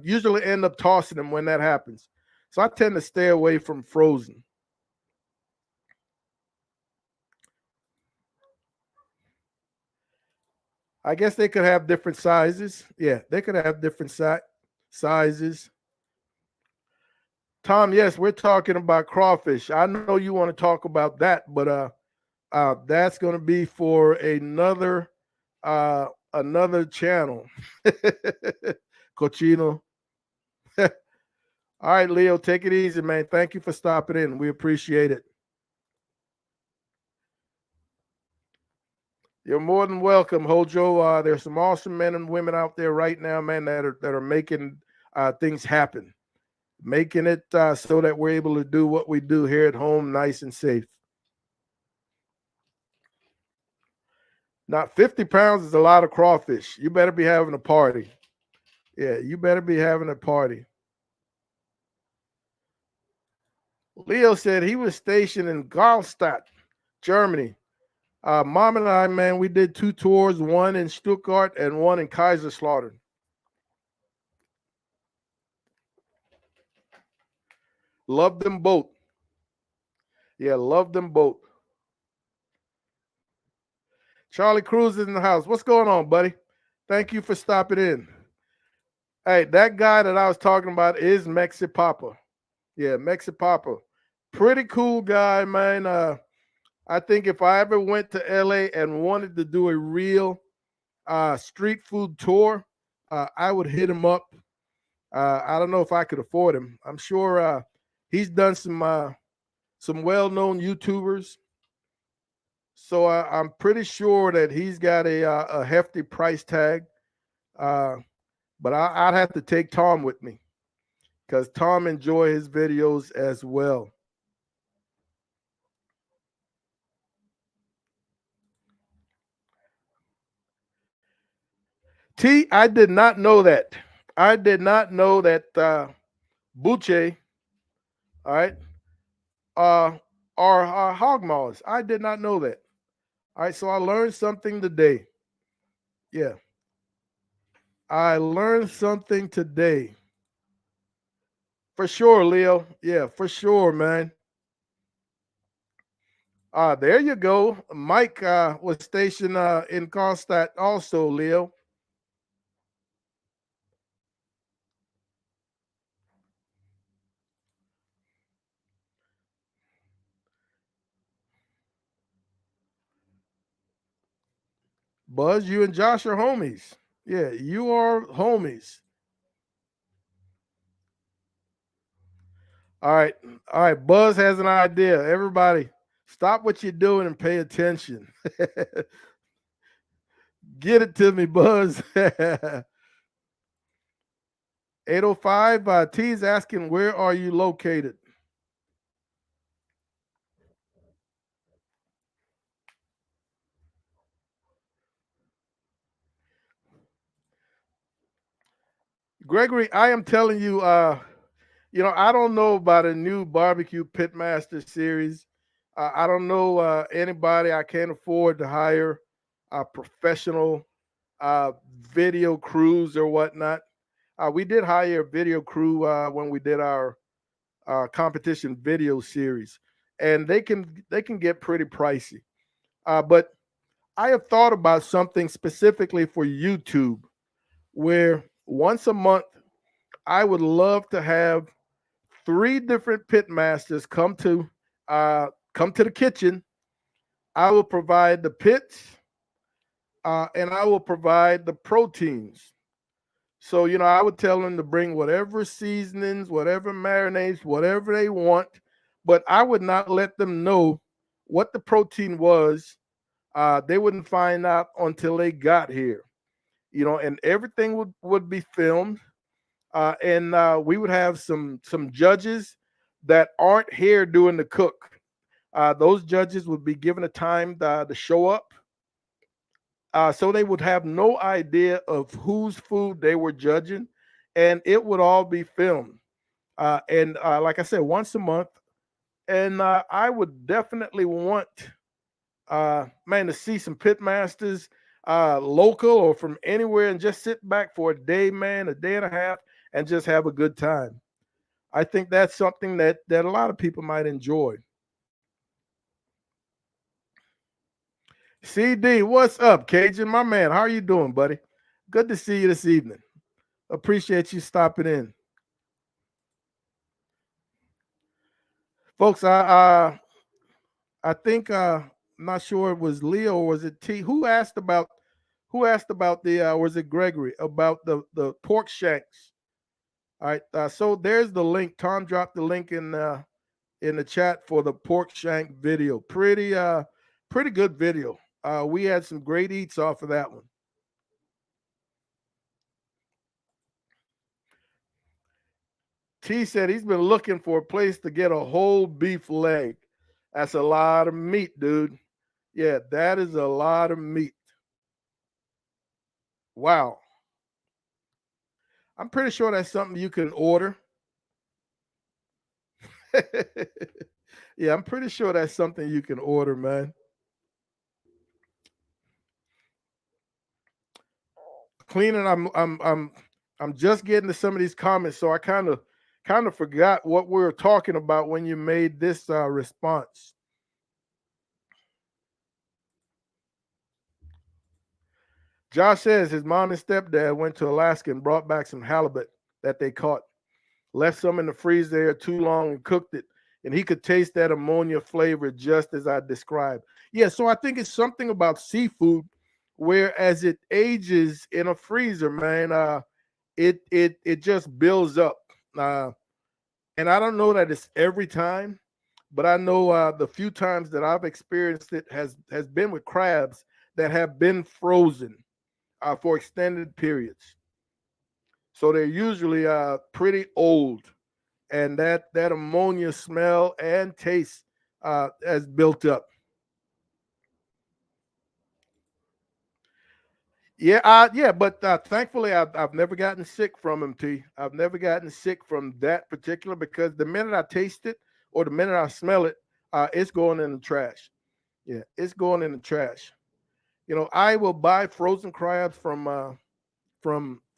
usually end up tossing them when that happens. So I tend to stay away from frozen. I guess they could have different sizes. Yeah, they could have different sizes. Tom, yes, we're talking about crawfish. I know you want to talk about that, but that's going to be for another channel. Cochino. All right, Leo, take it easy, man. Thank you for stopping in. We appreciate it. You're more than welcome, Hojo. There's some awesome men and women out there right now, man, that are making things happen, making it so that we're able to do what we do here at home, nice and safe. Now, 50 pounds is a lot of crawfish. You better be having a party. Yeah, you better be having a party. Leo said he was stationed in Gallstadt, Germany. Mom and I, man, we did 2 tours, one in Stuttgart and one in Kaiserslautern. Loved them both. Yeah, loved them both. Charlie Cruz is in the house. What's going on, buddy? Thank you for stopping in. Hey, that guy that I was talking about is Mexi Papa. Yeah, Mexi Papa. Pretty cool guy, man. I think if I ever went to LA and wanted to do a real street food tour, I would hit him up. I don't know if I could afford him. I'm sure he's done some well-known YouTubers, so I'm pretty sure that he's got a hefty price tag. Uh, but I'd have to take Tom with me because Tom enjoy his videos as well. T, I did not know that. I did not know that Buche, all right, uh, are hog maws. I did not know that. All right, so I learned something today. Yeah, I learned something today. For sure, Leo. Yeah, for sure, man. There you go. Mike was stationed in Karlstadt also, Leo. Buzz, you and Josh are homies. Yeah, you are homies. All right. All right. Buzz has an idea. Everybody, stop what you're doing and pay attention. Get it to me, Buzz. 805 T's asking, where are you located? Gregory, I am telling you, I don't know about a new barbecue pitmaster series. I don't know anybody. I can't afford to hire a professional uh, video crews or whatnot. We did hire a video crew when we did our competition video series, and they can get pretty pricey. But I have thought about something specifically for YouTube, where once a month I would love to have three different pit masters come to the kitchen. I will provide the pits, and I will provide the proteins. So I would tell them to bring whatever seasonings, whatever marinades, whatever they want, but I would not let them know what the protein was. They wouldn't find out until they got here. And everything would be filmed, and we would have some judges that aren't here doing the cook. Those judges would be given a time to show up, so they would have no idea of whose food they were judging, and it would all be filmed. And like I said, once a month, and I would definitely want, man, to see some pit masters, local or from anywhere, and just sit back for a day, man, a day and a half, and just have a good time. I think that's something that a lot of people might enjoy. CD, what's up, Cajun? My man, how are you doing, buddy? Good to see you this evening. Appreciate you stopping in. Folks, I think I'm not sure it was Leo or was it T who asked about the was it Gregory about the pork shanks. All right, so there's the link. Tom dropped the link in the chat for the pork shank video. Pretty good video. We had some great eats off of that one. T said he's been looking for a place to get a whole beef leg. That's a lot of meat, dude. Yeah, that is a lot of meat. Wow. I'm pretty sure that's something you can order. Yeah, I'm pretty sure that's something you can order, man. Cleaning, I'm just getting to some of these comments, so I kind of forgot what we were talking about when you made this response. Josh says his mom and stepdad went to Alaska and brought back some halibut that they caught, left some in the freezer there too long and cooked it, and he could taste that ammonia flavor just as I described. Yeah, so I think it's something about seafood whereas it ages in a freezer, man, it just builds up. Uh, and I don't know that it's every time, but I know the few times that I've experienced it has been with crabs that have been frozen for extended periods. So they're usually pretty old, and that ammonia smell and taste has built up. Yeah, yeah, but thankfully I've never gotten sick from them. T. I've never gotten sick from that particular because the minute I taste it or the minute I smell it, it's going in the trash. Yeah, it's going in the trash. You know, I will buy frozen crabs from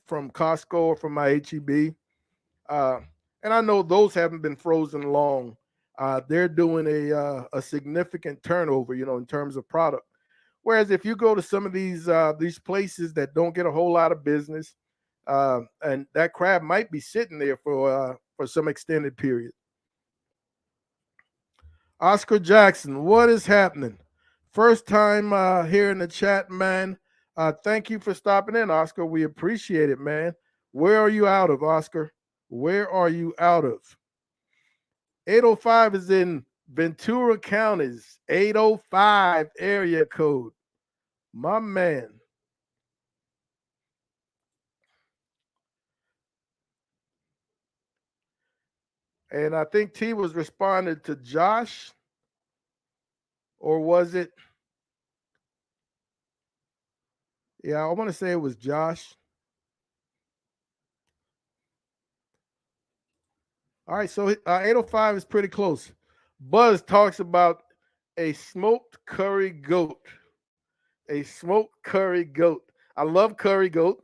Costco or from my HEB, uh, and I know those haven't been frozen long. They're doing a significant turnover, you know, in terms of product. Whereas if you go to some of these places that don't get a whole lot of business, and that crab might be sitting there for some extended period. Oscar Jackson, what is happening? First time here in the chat, man. Thank you for stopping in, Oscar. We appreciate it, man. Where are you out of, Oscar? Where are you out of? 805 is in Ventura County's 805 area code. My man. And I think T was responding to Josh, or was it? Yeah, I want to say it was Josh. All right, so 805 is pretty close. Buzz talks about a smoked curry goat. A smoked curry goat. I love curry goat.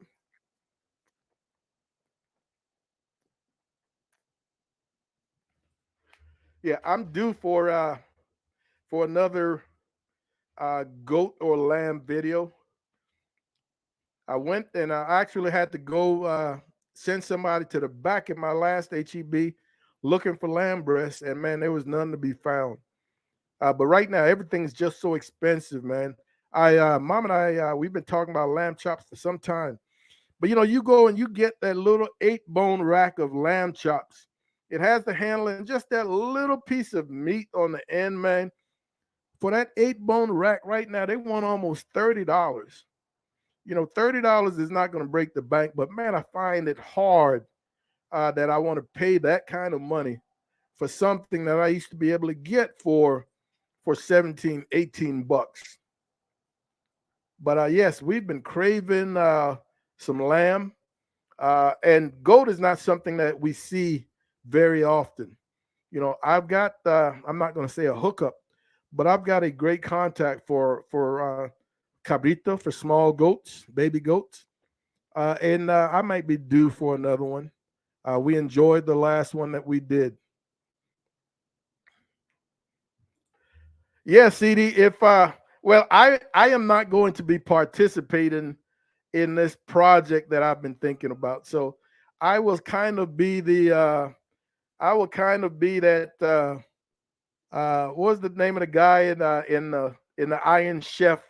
Yeah, I'm due for another goat or lamb video. I went and I actually had to go send somebody to the back of my last HEB looking for lamb breasts, and man, there was none to be found. But right now, everything's just so expensive, man. Mom and I, we've been talking about lamb chops for some time. But you know, you go and you get that little 8-bone rack of lamb chops. It has the handle and just that little piece of meat on the end, man. For that 8-bone rack right now, they want almost $30. You know, $30 is not going to break the bank, but man, I find it hard that I want to pay that kind of money for something that I used to be able to get for 17, 18 bucks. But yes, we've been craving some lamb. And goat is not something that we see very often. You know, I've got I'm not going to say a hookup, but I've got a great contact for cabrito, for small goats, baby goats, and I might be due for another one. We enjoyed the last one that we did. Yeah, CD. If well, I am not going to be participating in this project that I've been thinking about. So I will kind of be the I will kind of be that what was the name of the guy in the Iron Chef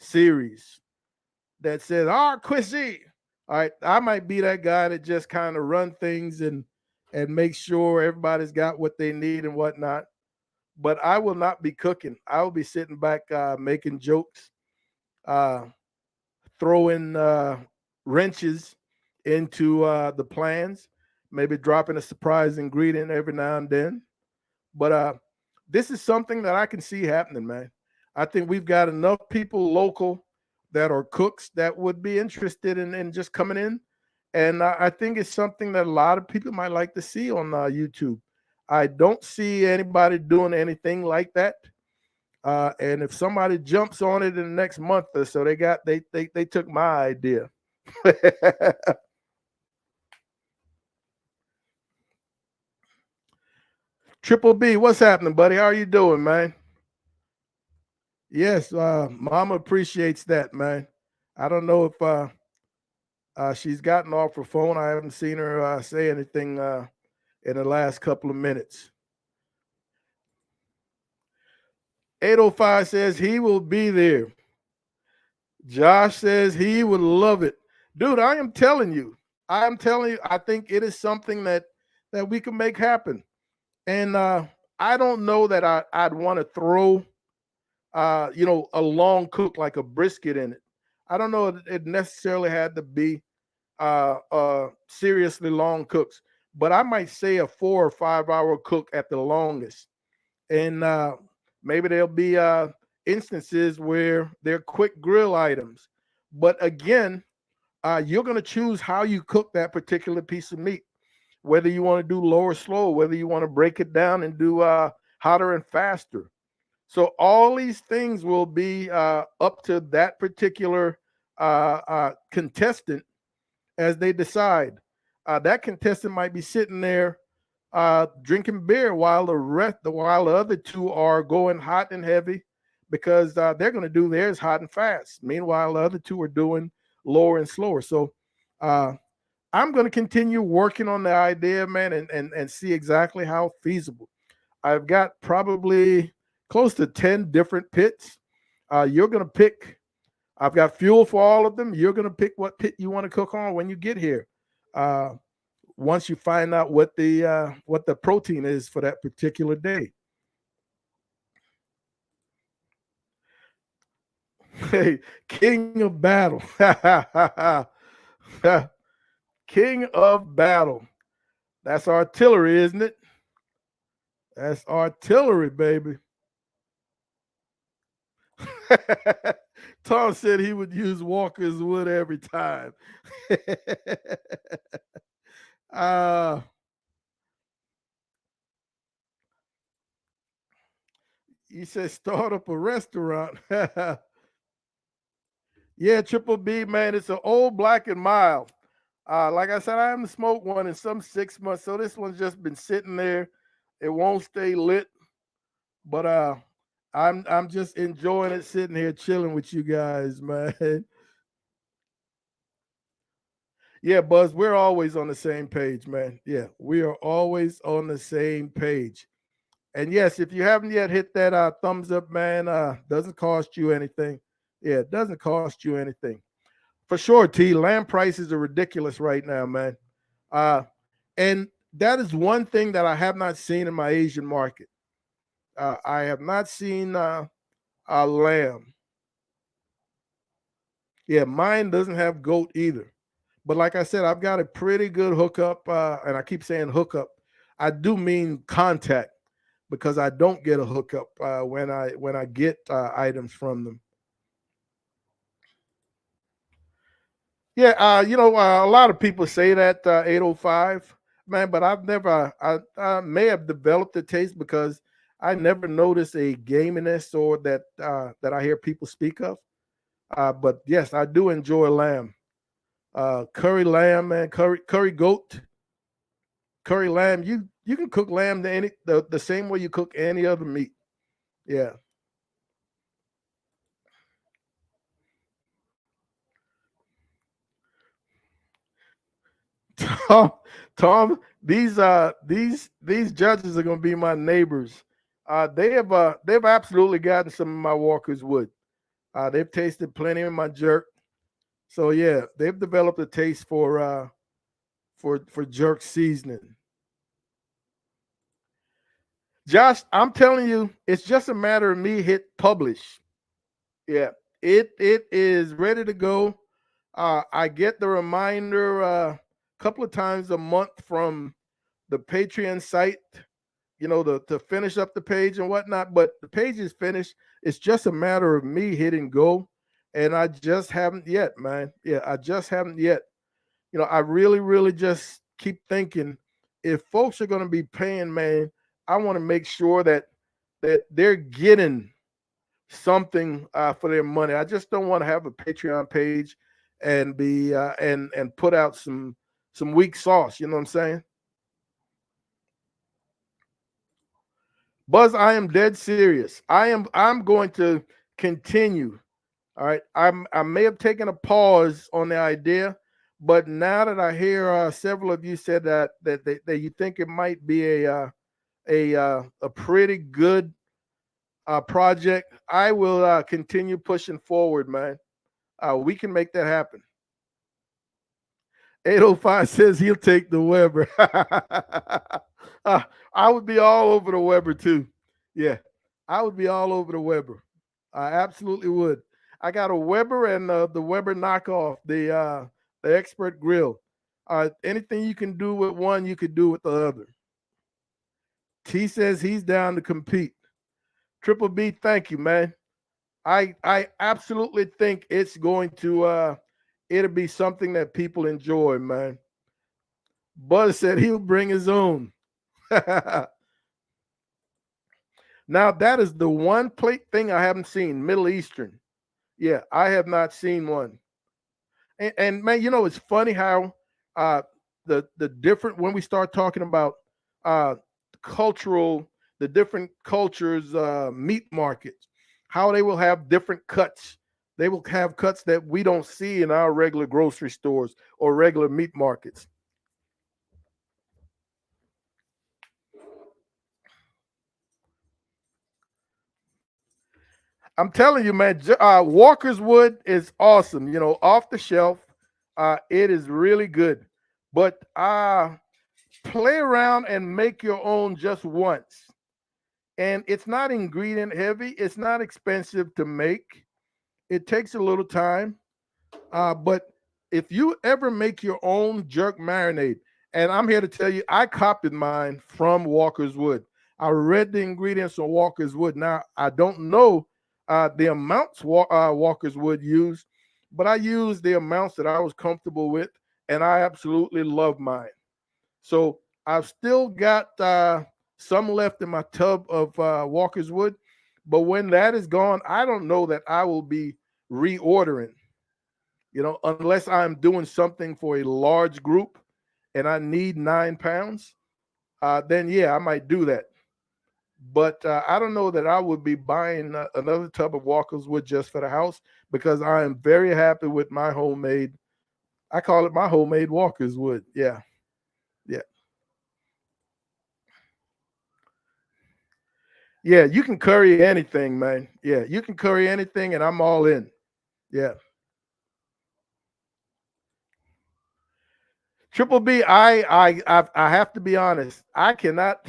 series that says, "Ah, Quissy." All right, I might be that guy that just kind of run things and make sure everybody's got what they need and whatnot. But I will not be cooking. I will be sitting back making jokes, uh, throwing wrenches into the plans, maybe dropping a surprise ingredient every now and then. But this is something that I can see happening, man. I think we've got enough people local that are cooks that would be interested in just coming in. And I think it's something that a lot of people might like to see on YouTube. I don't see anybody doing anything like that. And if somebody jumps on it in the next month or so, they took my idea. Triple B, what's happening, buddy? How are you doing, man? Yes, Mama appreciates that, man. I don't know if she's gotten off her phone. I haven't seen her say anything in the last couple of minutes. 805 says he will be there. Josh says he would love it. Dude, I am telling you. I am telling you, I think it is something that we can make happen. And I don't know that I'd want to throw a long cook like a brisket in it. I don't know if it necessarily had to be seriously long cooks, but I might say a 4 or 5 hour cook at the longest. And maybe there'll be instances where they're quick grill items. But again, you're going to choose how you cook that particular piece of meat, whether you want to do low or slow, whether you want to break it down and do hotter and faster. So all these things will be up to that particular contestant as they decide. That contestant might be sitting there drinking beer while while the other two are going hot and heavy because they're going to do theirs hot and fast. Meanwhile, the other two are doing lower and slower. So uh, I'm going to continue working on the idea, man, and see exactly how feasible. I've got probably close to 10 different pits. You're going to pick. I've got fuel for all of them. You're going to pick what pit you want to cook on when you get here. Uh, once you find out what the protein is for that particular day. Hey, king of battle. King of battle. That's artillery, isn't it? That's artillery, baby. Tom said he would use Walker's wood every time. uh, he said start up a restaurant. Yeah, Triple B, man, it's an old black and mild. Like I said, I haven't smoked one in some 6 months, so this one's just been sitting there. It won't stay lit, but I'm just enjoying it, sitting here chilling with you guys, man. Yeah, Buzz, we're always on the same page, man. Yeah, we are always on the same page. And yes, if you haven't yet hit that thumbs up, man, doesn't cost you anything. Yeah, it doesn't cost you anything. For sure, T. Land prices are ridiculous right now, man. Uh, and that is one thing that I have not seen in my Asian market. I have not seen lamb. Yeah, mine doesn't have goat either. But like I said, I've got a pretty good hookup, and I keep saying hookup. I do mean contact because I don't get a hookup when I get items from them. Yeah, a lot of people say that 805, man, but I've never. I may have developed a taste because I never noticed a gaminess or that I hear people speak of. But yes, I do enjoy lamb, curry lamb, man, curry goat, curry lamb. You can cook lamb the same way you cook any other meat. Yeah. Tom, Tom, these judges are going to be my neighbors. They've absolutely gotten some of my Walker's wood. They've tasted plenty of my jerk. So yeah, they've developed a taste for jerk seasoning. Josh, I'm telling you, it's just a matter of me hit publish. Yeah, it is ready to go. I get the reminder a couple of times a month from the Patreon site, to finish up the page and whatnot. But the page is finished. It's just a matter of me hitting go, and I just haven't yet, man. Yeah, I just haven't yet. I really, really just keep thinking if folks are going to be paying, man, I want to make sure that they're getting something for their money. I just don't want to have a Patreon page and be and put out some weak sauce. You know what I'm saying? Buzz, I am dead serious. I'm going to continue. All right. I may have taken a pause on the idea, but now that I hear several of you said that you think it might be a pretty good project, I will continue pushing forward, man. We can make that happen. 805 says he'll take the Weber. I would be all over the Weber too. Yeah, I would be all over the Weber. I absolutely would. I got a Weber and the Weber knockoff, the Expert Grill. Anything you can do with one, you could do with the other. T says he's down to compete. Triple B, thank you, man. I absolutely think it's going to it'll be something that people enjoy, man. Buzz said he'll bring his own. Now that is the one plate thing I haven't seen, Middle Eastern. Yeah, I have not seen one. And man, it's funny how uh the different when we start talking about uh cultural, the different cultures meat markets, how they will have different cuts. They will have cuts that we don't see in our regular grocery stores or regular meat markets. I'm telling you, man, Walker's Wood is awesome. Off the shelf, it is really good. But play around and make your own just once. And it's not ingredient heavy. It's not expensive to make. It takes a little time. But if you ever make your own jerk marinade, and I'm here to tell you, I copied mine from Walker's Wood. I read the ingredients on Walker's Wood. Now, I don't know the amounts Walker's Wood used, but I used the amounts that I was comfortable with, and I absolutely love mine. So I've still got some left in my tub of Walker's Wood, but when that is gone, I don't know that I will be reordering, unless I'm doing something for a large group and I need 9 pounds, then yeah, I might do that. But I don't know that I would be buying another tub of Walker's Wood just for the house because I am very happy with my homemade. I call it my homemade Walker's Wood. Yeah, yeah, yeah. You can curry anything, man. Yeah, you can curry anything, and I'm all in. Yeah. Triple B, I have to be honest. I cannot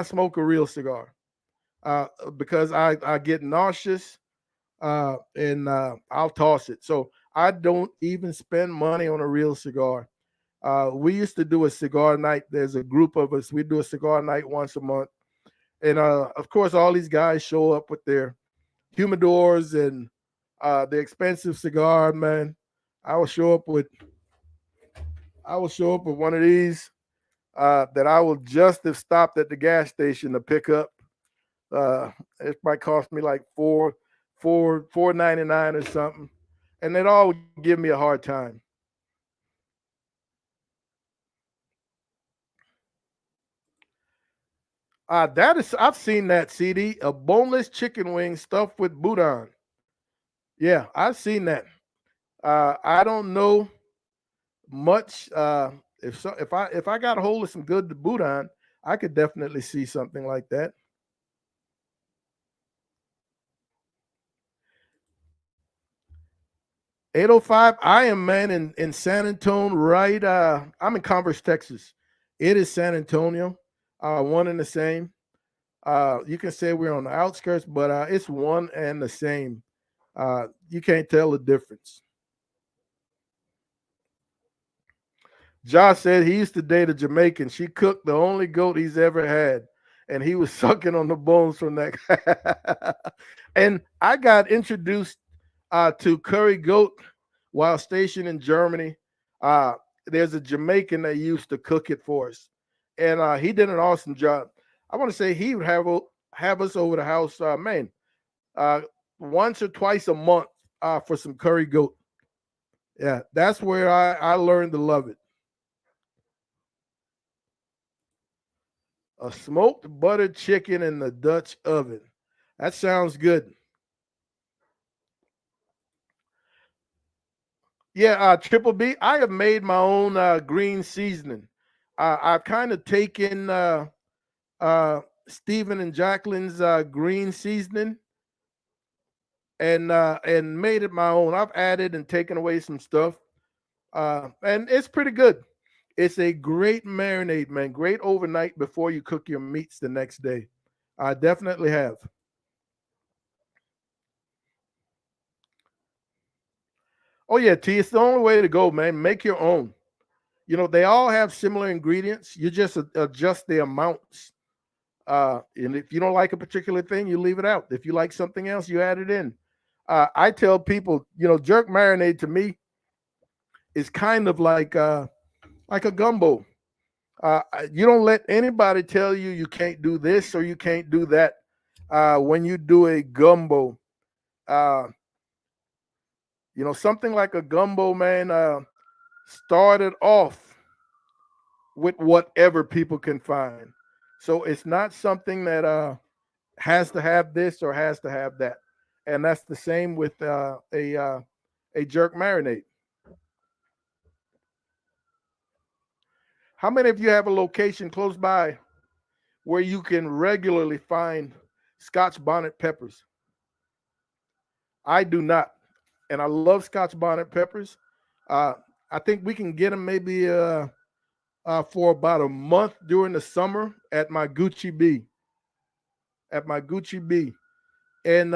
smoke a real cigar because I get nauseous and I'll toss it. So I don't even spend money on a real cigar. We used to do a cigar night. There's a group of us. We do a cigar night once a month, and of course, all these guys show up with their humidors and the expensive cigar. Man, I will show up with I will show up with one of these that I will just have stopped at the gas station to pick up. It might cost me like $4.99 or something, and they'd all give me a hard time. That is, I've seen that CD, a boneless chicken wing stuffed with boudin. Yeah, I've seen that. I don't know much. If I got a hold of some good boudin, I could definitely see something like that. 805. I am, man, in San Antonio, right? I'm in Converse, Texas. It is San Antonio, one and the same. You can say we're on the outskirts, but it's one and the same. You can't tell the difference. Josh said he used to date a Jamaican. She cooked the only goat he's ever had, and he was sucking on the bones from that. And I got introduced to curry goat while stationed in Germany. Uh, there's a Jamaican that used to cook it for us, and he did an awesome job. I want to say he would have us over the house, man, uh, once or twice a month for some curry goat. Yeah, that's where I learned to love it. A smoked buttered chicken in the Dutch oven. That sounds good. Yeah, Triple B. I have made my own green seasoning. I've kind of taken Stephen and Jacqueline's green seasoning, and made it my own. I've added and taken away some stuff, and it's pretty good. It's a great marinade, man. Great overnight before you cook your meats the next day. I definitely have. Oh yeah, T. It's the only way to go, man. Make your own. They all have similar ingredients. You just adjust the amounts. And if you don't like a particular thing, you leave it out. If you like something else, you add it in. I tell people, jerk marinade to me is kind of like a gumbo. You don't let anybody tell you you can't do this or you can't do that. When you do a gumbo, uh, something like a gumbo, man, started off with whatever people can find. So it's not something that has to have this or has to have that. And that's the same with a jerk marinade. How many of you have a location close by where you can regularly find Scotch bonnet peppers? I do not, and I love Scotch bonnet peppers. Uh, I think we can get them maybe for about a month during the summer at my Gucci B. At my Gucci B, and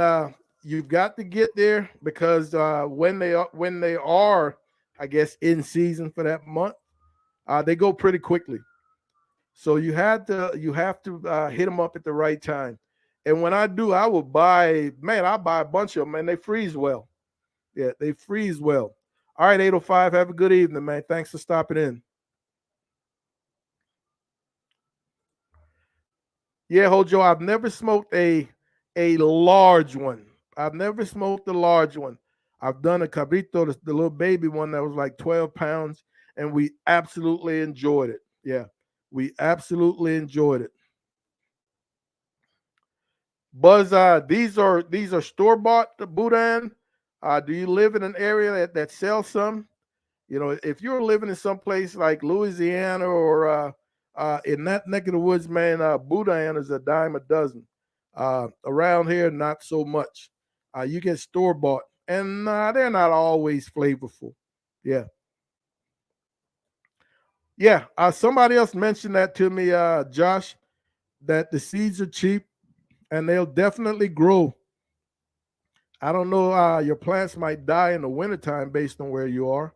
you've got to get there because when they are, I guess, in season for that month, they go pretty quickly. So you have to hit them up at the right time. And when I do, I will buy. Man, I buy a bunch of them, and they freeze well. Yeah, they freeze well. All right, 805. Have a good evening, man. Thanks for stopping in. Yeah, Hojo, I've never smoked a large one. I've never smoked a large one. I've done a cabrito, the little baby one that was like 12 pounds, and we absolutely enjoyed it. Yeah, we absolutely enjoyed it. Buzz, these are store bought Boudin. Do you live in an area that sells some? If you're living in some place like Louisiana or in that neck of the woods, man, Boudin is a dime a dozen. Around here, not so much. You get store bought, and they're not always flavorful. Yeah, yeah. Somebody else mentioned that to me, Josh, that the seeds are cheap and they'll definitely grow. I don't know. Your plants might die in the wintertime based on where you are.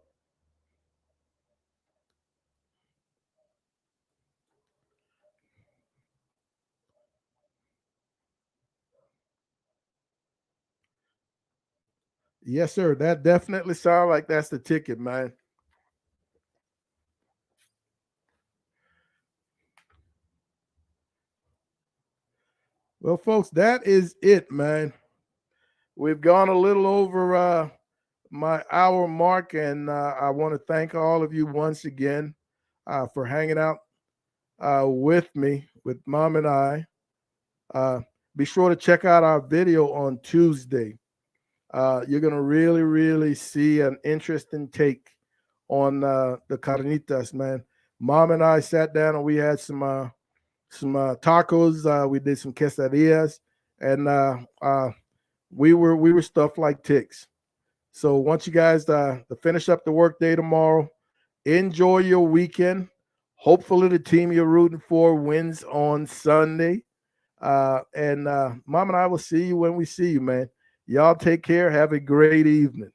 Yes, sir. That definitely sounds like that's the ticket, man. Well, folks, that is it, man. We've gone a little over my hour mark, and I want to thank all of you once again for hanging out with me, with Mom and I. Uh, be sure to check out our video on Tuesday. You're going to really, really see an interesting take on the carnitas, man. Mom and I sat down and we had some tacos. We did some quesadillas, and we were stuffed like ticks. So once you guys to finish up the workday tomorrow, enjoy your weekend. Hopefully, the team you're rooting for wins on Sunday. And Mom and I will see you when we see you, man. Y'all take care. Have a great evening.